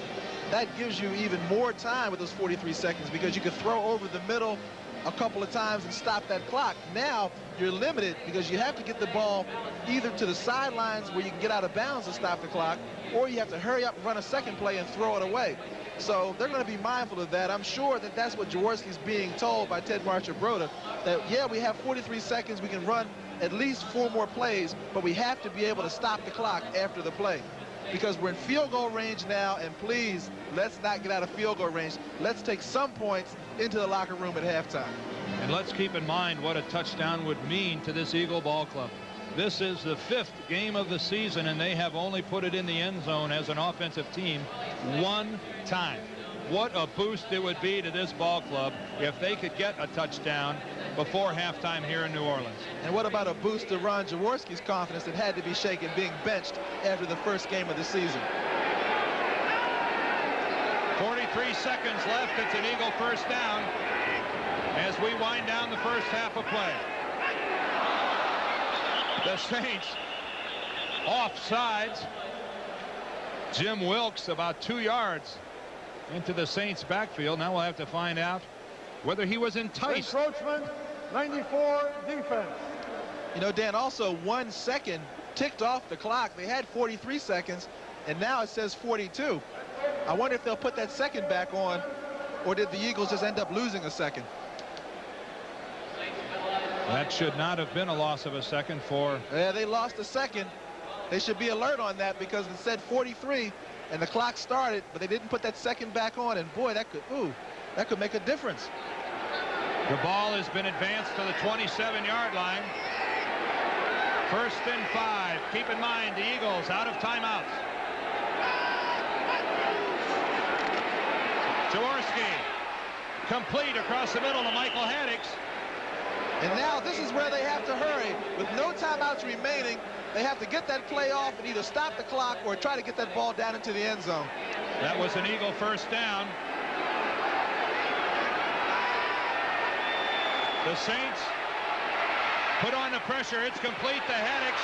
that gives you even more time with those 43 seconds, because you could throw over the middle a couple of times and stop that clock. Now you're limited because you have to get the ball either to the sidelines where you can get out of bounds to stop the clock, or you have to hurry up and run a second play and throw it away. So they're going to be mindful of that. I'm sure that that's what Jaworski's being told by Ted Marchibroda, that, yeah, we have 43 seconds. We can run at least 4 more plays, but we have to be able to stop the clock after the play, because we're in field goal range now, and please, let's not get out of field goal range. Let's take some points into the locker room at halftime. And let's keep in mind what a touchdown would mean to this Eagle Ball Club. This is the 5th game of the season, and they have only put it in the end zone as an offensive team 1 time. What a boost it would be to this ball club if they could get a touchdown before halftime here in New Orleans. And what about a boost to Ron Jaworski's confidence that had to be shaken being benched after the first game of the season? 43 seconds left. It's an Eagle first down as we wind down the first half of play. The Saints offsides. Jim Wilkes about 2 yards into the Saints backfield. Now we'll have to find out whether he was enticed. Encroachment, 94 defense. You know, Dan, also 1 second ticked off the clock. They had 43 seconds, and now it says 42. I wonder if they'll put that second back on, or did the Eagles just end up losing a second? That should not have been a loss of a second for... Yeah, they lost a second. They should be alert on that, because it said 43 and the clock started, but they didn't put that second back on, and boy, that could make a difference. The ball has been advanced to the 27-yard line. 1st and 5. Keep in mind, the Eagles out of timeouts. complete across the middle to Michael Haddix. And now this is where they have to hurry. With no timeouts remaining, they have to get that play off and either stop the clock or try to get that ball down into the end zone. That was an Eagle first down. The Saints put on the pressure. It's complete to Haddix.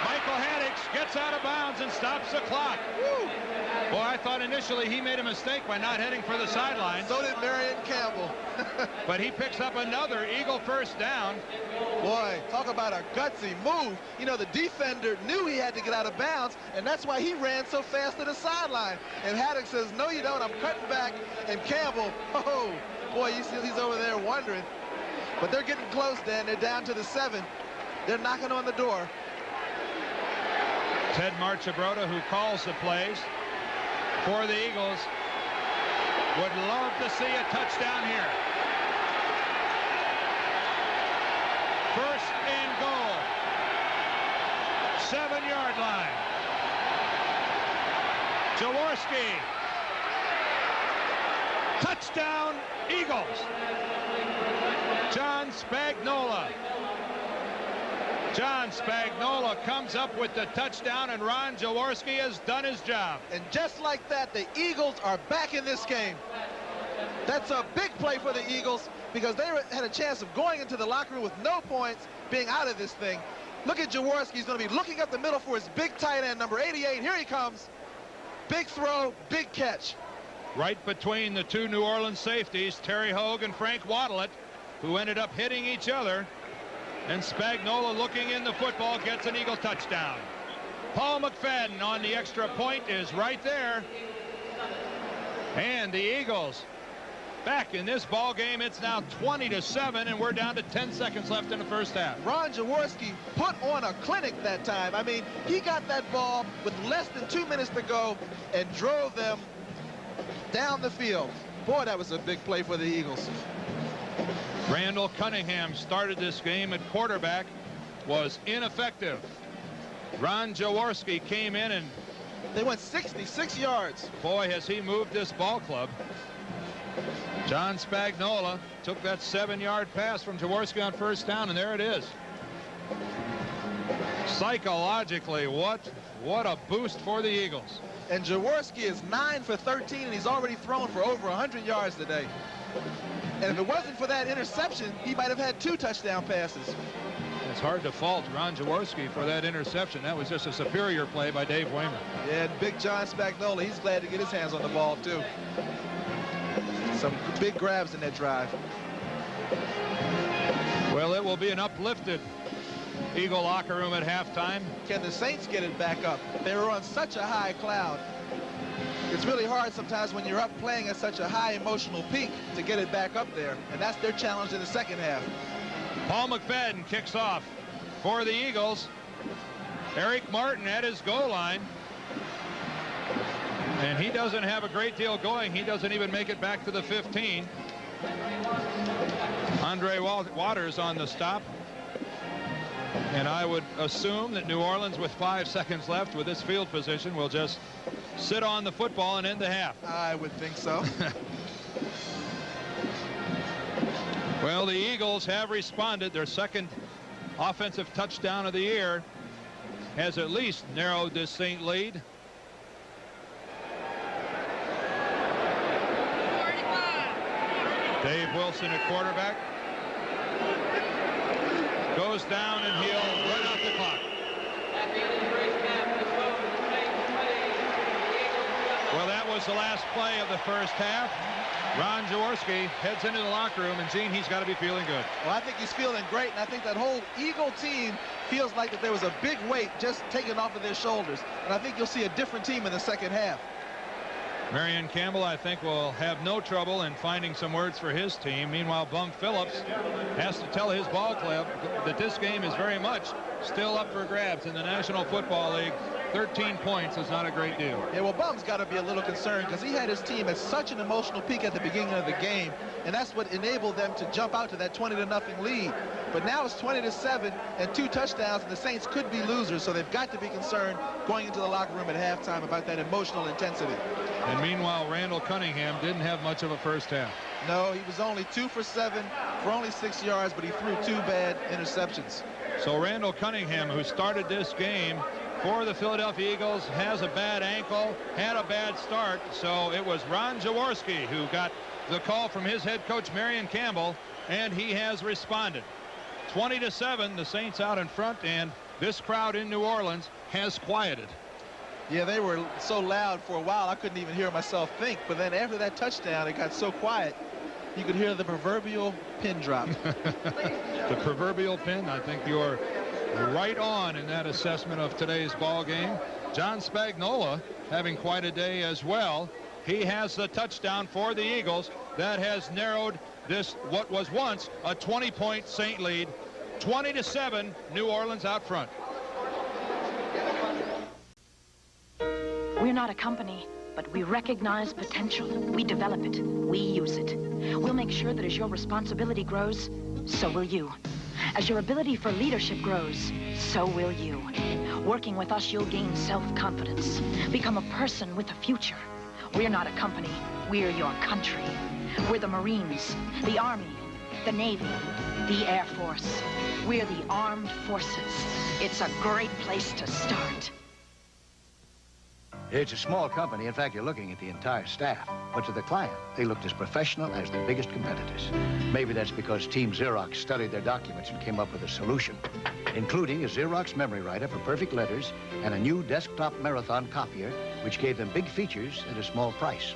Michael Haddix gets out of bounds and stops the clock. Woo. Boy, I thought initially he made a mistake by not heading for the sideline. So did Marion Campbell. But he picks up another Eagle first down. Boy, talk about a gutsy move. You know, the defender knew he had to get out of bounds, and that's why he ran so fast to the sideline. And Haddix says, no, you don't. I'm cutting back. And Campbell, oh, boy, you see he's over there wondering. But they're getting close, Dan. They're down to the 7. They're knocking on the door. Ted Marchibroda, who calls the plays for the Eagles, would love to see a touchdown here. First and goal. 7-yard line. Jaworski. Touchdown, Eagles. John Spagnola. John Spagnola comes up with the touchdown, and Ron Jaworski has done his job. And just like that, the Eagles are back in this game. That's a big play for the Eagles because they had a chance of going into the locker room with no points, being out of this thing. Look at Jaworski. He's going to be looking up the middle for his big tight end, number 88. Here he comes. Big throw, big catch. Right between the two New Orleans safeties, Terry Hogue and Frank Waddlett, who ended up hitting each other. And Spagnola, looking in the football, gets an Eagle touchdown. Paul McFadden on the extra point is right there. And the Eagles back in this ball game. It's now 20-7, and we're down to 10 seconds left in the first half. Ron Jaworski put on a clinic that time. I mean, he got that ball with less than 2 minutes to go and drove them down the field. Boy, that was a big play for the Eagles. Randall Cunningham started this game at quarterback, was ineffective. Ron Jaworski came in and they went 66 yards. Boy, has he moved this ball club. John Spagnola took that 7-yard pass from Jaworski on first down, and there it is. Psychologically, what a boost for the Eagles. And Jaworski is 9 for 13, and he's already thrown for over 100 yards today. And if it wasn't for that interception, he might have had 2 touchdown passes. It's hard to fault Ron Jaworski for that interception. That was just a superior play by Dave Waymer. Yeah, and big John Spagnola, he's glad to get his hands on the ball, too. Some big grabs in that drive. Well, it will be an uplifted Eagle locker room at halftime. Can the Saints get it back up? They were on such a high cloud. It's really hard sometimes when you're up playing at such a high emotional peak to get it back up there. And that's their challenge in the second half. Paul McFadden kicks off for the Eagles. Eric Martin at his goal line. And he doesn't have a great deal going. He doesn't even make it back to the 15. Andre Waters on the stop. And I would assume that New Orleans, with 5 seconds left with this field position, will just sit on the football and end the half. I would think so. Well, the Eagles have responded. Their second offensive touchdown of the year has at least narrowed this Saint lead. Dave Wilson at quarterback. Goes down, and he'll run out the clock. Well, that was the last play of the first half. Ron Jaworski heads into the locker room, and Gene, he's got to be feeling good. Well, I think he's feeling great, and I think that whole Eagle team feels like that there was a big weight just taken off of their shoulders. And I think you'll see a different team in the second half. Marion Campbell, I think, will have no trouble in finding some words for his team. Meanwhile, Bunk Phillips has to tell his ball club that this game is very much still up for grabs in the National Football League. 13 points is not a great deal. Yeah, well, Bum's got to be a little concerned because he had his team at such an emotional peak at the beginning of the game, and that's what enabled them to jump out to that 20-0 lead. But now it's 20-7 and 2 touchdowns, and the Saints could be losers, so they've got to be concerned going into the locker room at halftime about that emotional intensity. And meanwhile, Randall Cunningham didn't have much of a first half. No, he was only 2 for 7 for only 6 yards, but he threw 2 bad interceptions. So Randall Cunningham, who started this game for the Philadelphia Eagles, has a bad ankle, had a bad start. So it was Ron Jaworski who got the call from his head coach, Marion Campbell, and he has responded. 20-7, the Saints out in front, and this crowd in New Orleans has quieted. Yeah, they were so loud for a while I couldn't even hear myself think, but then after that touchdown it got so quiet you could hear the proverbial pin drop. The proverbial pin, I think you're right on in that assessment of today's ball game. John Spagnuolo having quite a day as well. He has the touchdown for the Eagles that has narrowed this what was once a 20-point Saint lead. 20-7, New Orleans out front. We're not a company, but we recognize potential. We develop it. We use it. We'll make sure that as your responsibility grows, so will you. As your ability for leadership grows, so will you. Working with us, you'll gain self-confidence, become a person with a future. We're not a company. We're your country. We're the Marines, the Army, the Navy, the Air Force. We're the armed forces. It's a great place to start. It's a small company. In fact, you're looking at the entire staff. But to the client, they looked as professional as their biggest competitors. Maybe that's because Team Xerox studied their documents and came up with a solution, including a Xerox memory writer for perfect letters and a new desktop marathon copier, which gave them big features at a small price.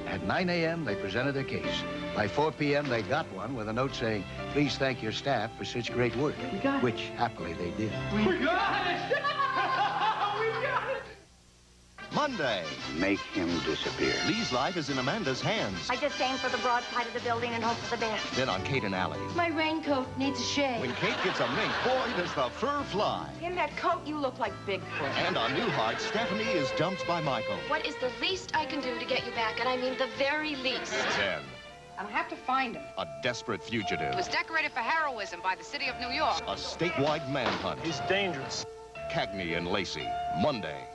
At 9 a.m., they presented their case. By 4 p.m., they got one with a note saying, "Please thank your staff for such great work," which, happily, they did. We got it! We got it! Monday. Make him disappear. Lee's life is in Amanda's hands. I just aim for the broad side of the building and hope for the best. Then on Kate and Allie. My raincoat needs a shave. When Kate gets a mink, boy, does the fur fly. In that coat, you look like Bigfoot. And on Newhart, Stephanie is dumped by Michael. What is the least I can do to get you back? And I mean the very least. 10. I'll have to find him. A desperate fugitive. It was decorated for heroism by the city of New York. A statewide manhunt. He's dangerous. Cagney and Lacey, Monday.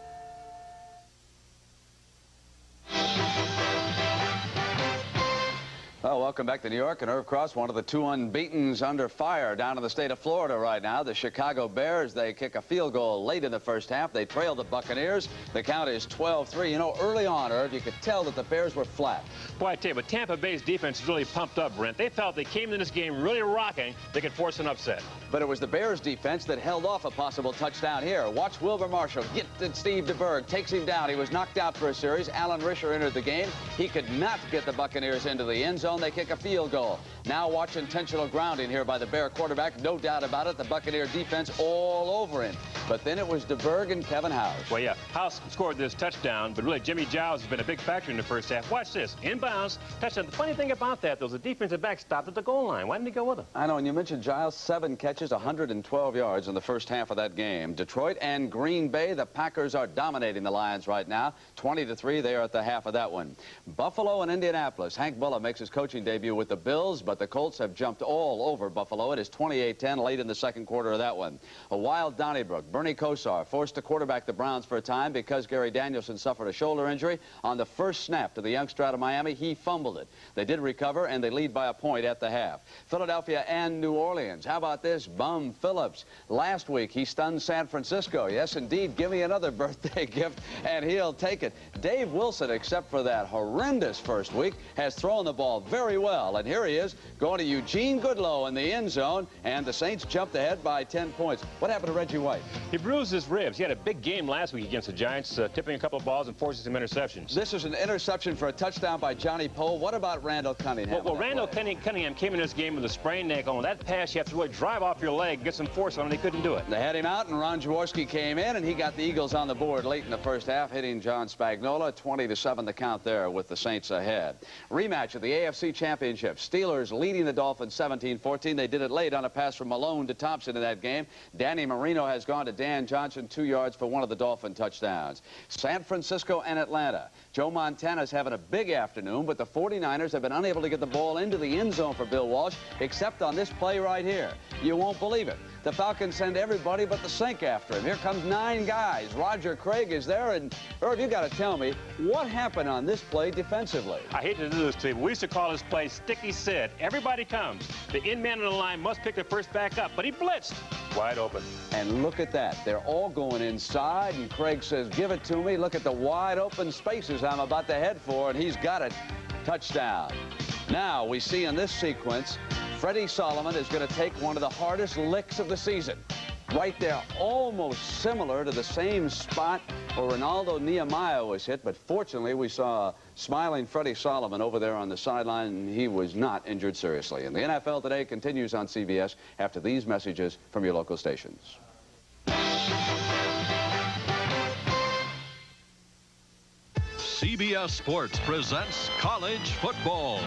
Well, welcome back to New York. And Irv Cross, one of the 2 unbeatens under fire down in the state of Florida right now. The Chicago Bears, they kick a field goal late in the first half. They trail the Buccaneers. The count is 12-3. You know, early on, Irv, you could tell that the Bears were flat. Boy, I tell you, but Tampa Bay's defense is really pumped up, Brent. They felt they came in this game really rocking. They could force an upset. But it was the Bears defense that held off a possible touchdown here. Watch Wilbur Marshall get to Steve DeBerg, takes him down. He was knocked out for a series. Alan Risher entered the game. He could not get the Buccaneers into the end zone. They kick a field goal. Now watch intentional grounding here by the Bear quarterback. No doubt about it. The Buccaneer defense all over him. But then it was DeBerg and Kevin House. Well, yeah, House scored this touchdown, but really Jimmy Giles has been a big factor in the first half. Watch this. Inbounds, touchdown. The funny thing about that, though, is the defensive back stopped at the goal line. Why didn't he go with him? I know, and you mentioned Giles, 7 catches, 112 yards in the first half of that game. Detroit and Green Bay, the Packers are dominating the Lions right now. 20-3, they are at the half of that one. Buffalo and Indianapolis. Hank Bulla makes his coaching debut with the Bills, but the Colts have jumped all over Buffalo. It is 28-10 late in the second quarter of that one. A wild Donnybrook. Bernie Kosar forced to quarterback the Browns for a time because Gary Danielson suffered a shoulder injury. On the first snap to the youngster out of Miami, he fumbled it. They did recover, and they lead by a point at the half. Philadelphia and New Orleans. How about this? Bum Phillips. Last week, he stunned San Francisco. Yes, indeed. Give me another birthday gift, and he'll take it. Dave Wilson, except for that horrendous first week, has thrown the ball very well. And here he is going to Eugene Goodlow in the end zone, and the Saints jumped ahead by 10 points. What happened to Reggie White? He bruised his ribs. He had a big game last week against the Giants, tipping a couple of balls and forcing some interceptions. This is an interception for a touchdown by Johnny Poe. What about Randall Cunningham? Well, Randall Cunningham came in this game with a sprained ankle. On that pass, you have to really drive off your leg, get some force on it. He couldn't do it. They had him out, and Ron Jaworski came in, and he got the Eagles on the board late in the first half, hitting John Spagnuolo. 20-7 the count there with the Saints ahead. Rematch of the AFC Championship. Steelers was leading the Dolphins 17-14. They did it late on a pass from Malone to Thompson in that game. Danny Marino has gone to Dan Johnson, 2 yards for one of the Dolphin touchdowns. San Francisco and Atlanta. Joe Montana's having a big afternoon, but the 49ers have been unable to get the ball into the end zone for Bill Walsh, except on this play right here. You won't believe it. The Falcons send everybody but the sink after him. Here comes 9 guys. Roger Craig is there, and Herb, you got to tell me what happened on this play defensively. I hate to do this to you, but we used to call this play Sticky Sid. Everybody comes. The end man on the line must pick the first back up, but he blitzed. Wide open. And look at that. They're all going inside, and Craig says, give it to me. Look at the wide open spaces I'm about to head for, and he's got it. Touchdown. Now, we see in this sequence, Freddie Solomon is going to take one of the hardest licks of the season. Right there, almost similar to the same spot where Ronaldo Nehemiah was hit, but fortunately we saw smiling Freddie Solomon over there on the sideline, and he was not injured seriously. And the NFL Today continues on CBS after these messages from your local stations. CBS Sports presents college football.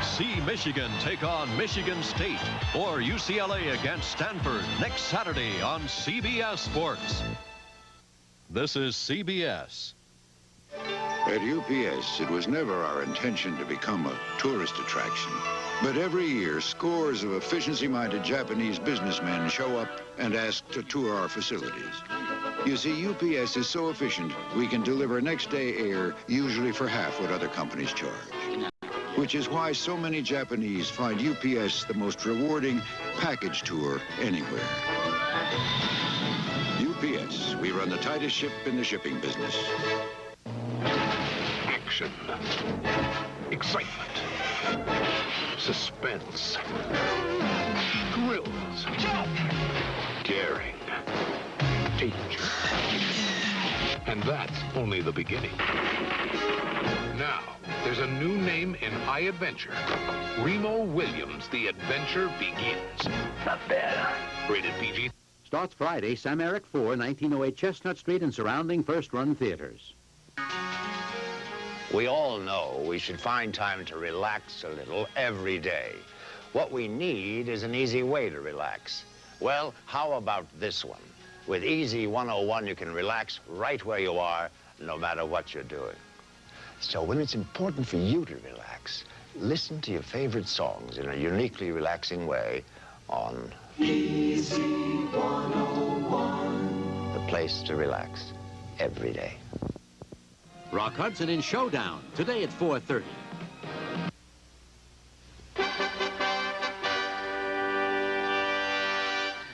See Michigan take on Michigan State or UCLA against Stanford next Saturday on CBS Sports. This is CBS. At UPS, it was never our intention to become a tourist attraction. But every year, scores of efficiency-minded Japanese businessmen show up and ask to tour our facilities. You see, UPS is so efficient, we can deliver next-day air usually for half what other companies charge. Which is why so many Japanese find UPS the most rewarding package tour anywhere. UPS, we run the tightest ship in the shipping business. Action, excitement, suspense, thrills, daring, danger. And that's only the beginning. Now, there's a new name in iAdventure. Remo Williams, The Adventure Begins. Not bad. Rated PG. Starts Friday, Sam Eric 4, 1908 Chestnut Street and surrounding first-run theaters. We all know we should find time to relax a little every day. What we need is an easy way to relax. Well, how about this one? With Easy 101, you can relax right where you are, no matter what you're doing. So when it's important for you to relax, listen to your favorite songs in a uniquely relaxing way on Easy 101. The place to relax every day. Rock Hudson in Showdown, today at 4:30.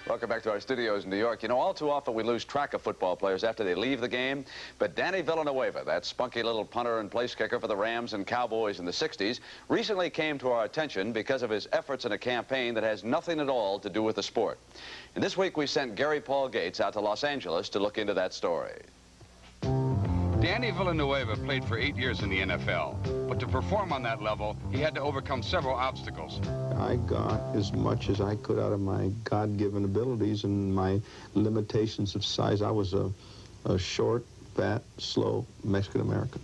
Welcome back to our studios in New York. You know, all too often we lose track of football players after they leave the game. But Danny Villanueva, that spunky little punter and place kicker for the Rams and Cowboys in the 60s, recently came to our attention because of his efforts in a campaign that has nothing at all to do with the sport. And this week we sent Gary Paul Gates out to Los Angeles to look into that story. Danny Villanueva played for 8 years in the NFL, but to perform on that level, he had to overcome several obstacles. I got as much as I could out of my God-given abilities and my limitations of size. I was a short, fat, slow Mexican-American.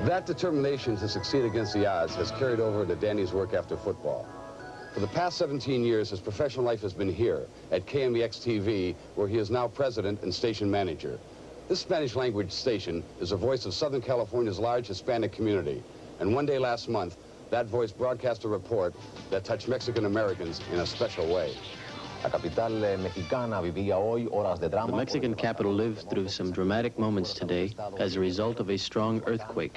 That determination to succeed against the odds has carried over into Danny's work after football. For the past 17 years, his professional life has been here at KMEX-TV, where he is now president and station manager. This Spanish-language station is the voice of Southern California's large Hispanic community. And one day last month, that voice broadcast a report that touched Mexican Americans in a special way. The Mexican capital lived through some dramatic moments today as a result of a strong earthquake.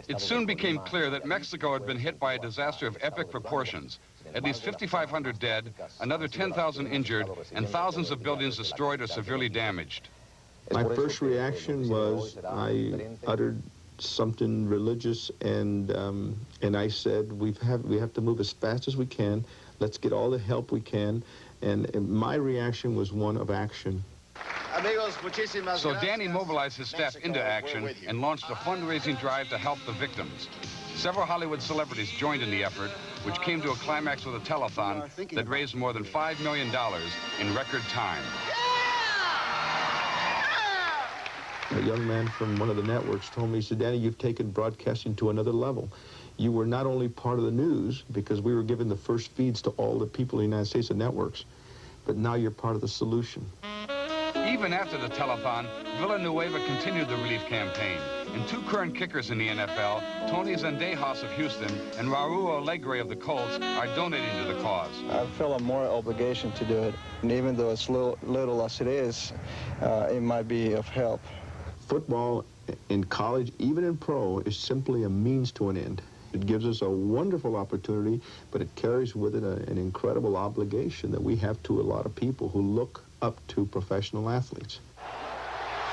It soon became clear that Mexico had been hit by a disaster of epic proportions. At least 5,500 dead, another 10,000 injured, and thousands of buildings destroyed or severely damaged. My first reaction was I uttered something religious, and I said, we have to move as fast as we can. Let's get all the help we can. And my reaction was one of action. So Danny mobilized his staff into action and launched a fundraising drive to help the victims. Several Hollywood celebrities joined in the effort, which came to a climax with a telethon that raised more than $5 million in record time. A young man from one of the networks told me, he said, Danny, you've taken broadcasting to another level. You were not only part of the news, because we were given the first feeds to all the people in the United States of networks, but now you're part of the solution. Even after the telethon, Villanueva continued the relief campaign. And two current kickers in the NFL, Tony Zendejas of Houston and Raul Alegre of the Colts, are donating to the cause. I feel a moral obligation to do it. And even though it's little as it is, it might be of help. Football in college, even in pro, is simply a means to an end. It gives us a wonderful opportunity, but it carries with it an incredible obligation that we have to a lot of people who look up to professional athletes.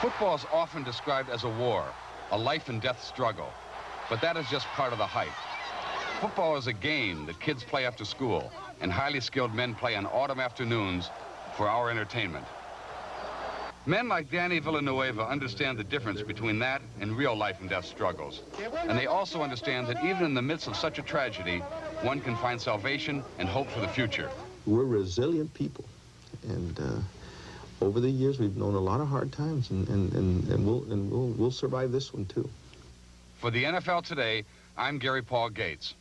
Football is often described as a war, a life and death struggle, but that is just part of the hype. Football is a game that kids play after school, and highly skilled men play on autumn afternoons for our entertainment. Men like Danny Villanueva understand the difference between that and real life and death struggles. And they also understand that even in the midst of such a tragedy, one can find salvation and hope for the future. We're resilient people, and over the years we've known a lot of hard times, and we'll survive this one too. For the NFL Today, I'm Gary Paul Gates.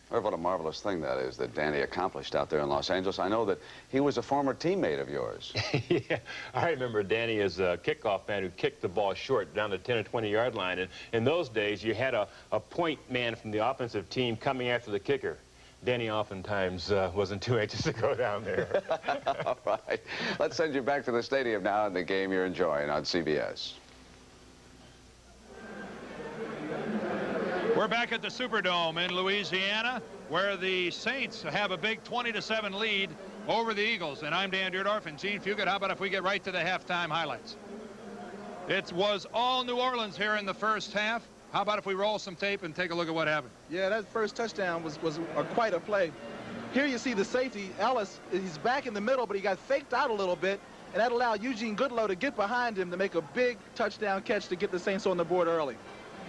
What a marvelous thing that is that Danny accomplished out there in Los Angeles. I know that he was a former teammate of yours. Yeah, I remember Danny as a kickoff man who kicked the ball short down the 10 or 20-yard line. And in those days, you had a point man from the offensive team coming after the kicker. Danny oftentimes wasn't too anxious to go down there. All right. Let's send you back to the stadium now and the game you're enjoying on CBS. We're back at the Superdome in Louisiana, where the Saints have a big 20-7 lead over the Eagles. And I'm Dan Dierdorf and Jean Fugett. How about if we get right to the halftime highlights? It was all New Orleans here in the first half. How about if we roll some tape and take a look at what happened? Yeah, that first touchdown was quite a play. Here you see the safety, Ellis, he's back in the middle, but he got faked out a little bit, and that allowed Eugene Goodlow to get behind him to make a big touchdown catch to get the Saints on the board early.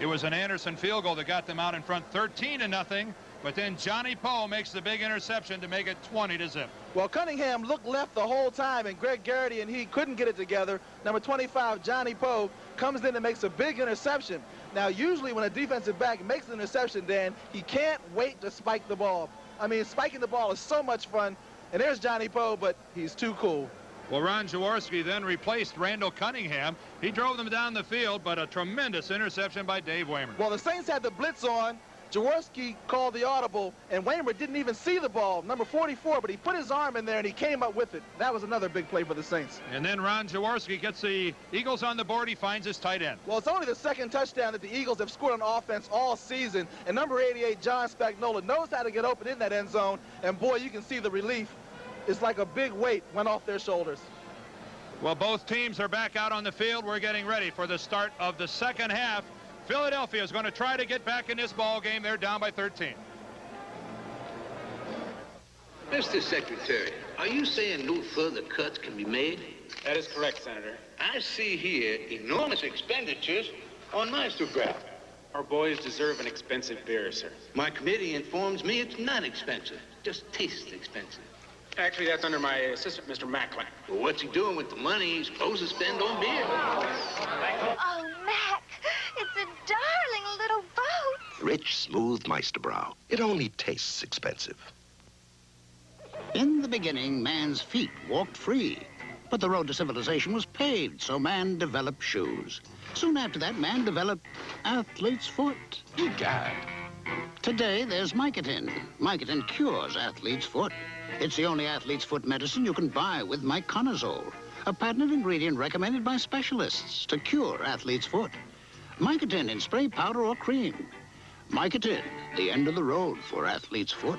It was an Anderson field goal that got them out in front 13-0, but then Johnny Poe makes the big interception to make it 20-0. Well, Cunningham looked left the whole time, and Greg Garrity and he couldn't get it together. Number 25, Johnny Poe, comes in and makes a big interception. Now, usually when a defensive back makes an interception, Dan, he can't wait to spike the ball. I mean, spiking the ball is so much fun, and there's Johnny Poe, but he's too cool. Well, Ron Jaworski then replaced Randall Cunningham. He drove them down the field, but a tremendous interception by Dave Waymer. Well, the Saints had the blitz on. Jaworski called the audible, and Waymer didn't even see the ball, number 44, but he put his arm in there and he came up with it. That was another big play for the Saints. And then Ron Jaworski gets the Eagles on the board. He finds his tight end. Well, it's only the second touchdown that the Eagles have scored on offense all season, and number 88, John Spagnola, knows how to get open in that end zone, and boy, you can see the relief. It's like a big weight went off their shoulders. Well, both teams are back out on the field. We're getting ready for the start of the second half. Philadelphia is going to try to get back in this ball game. They're down by 13. Mr. Secretary, are you saying no further cuts can be made? That is correct, Senator. I see here enormous expenditures on Meistercraft. Our boys deserve an expensive beer, sir. My committee informs me it's not expensive, just tastes expensive. Actually, that's under my assistant, Mr. Macklin. Well, what's he doing with the money he's supposed to spend on beer? Oh, Mac, it's a darling little boat. Rich, smooth Meisterbrow. It only tastes expensive. In the beginning, man's feet walked free. But the road to civilization was paved, so man developed shoes. Soon after that, man developed athlete's foot. Egad. Today, there's Mycotin. Mycotin cures athlete's foot. It's the only athlete's foot medicine you can buy with myconazole, a patented ingredient recommended by specialists to cure athlete's foot. Mycotin in spray, powder, or cream. Mycotin, the end of the road for athlete's foot.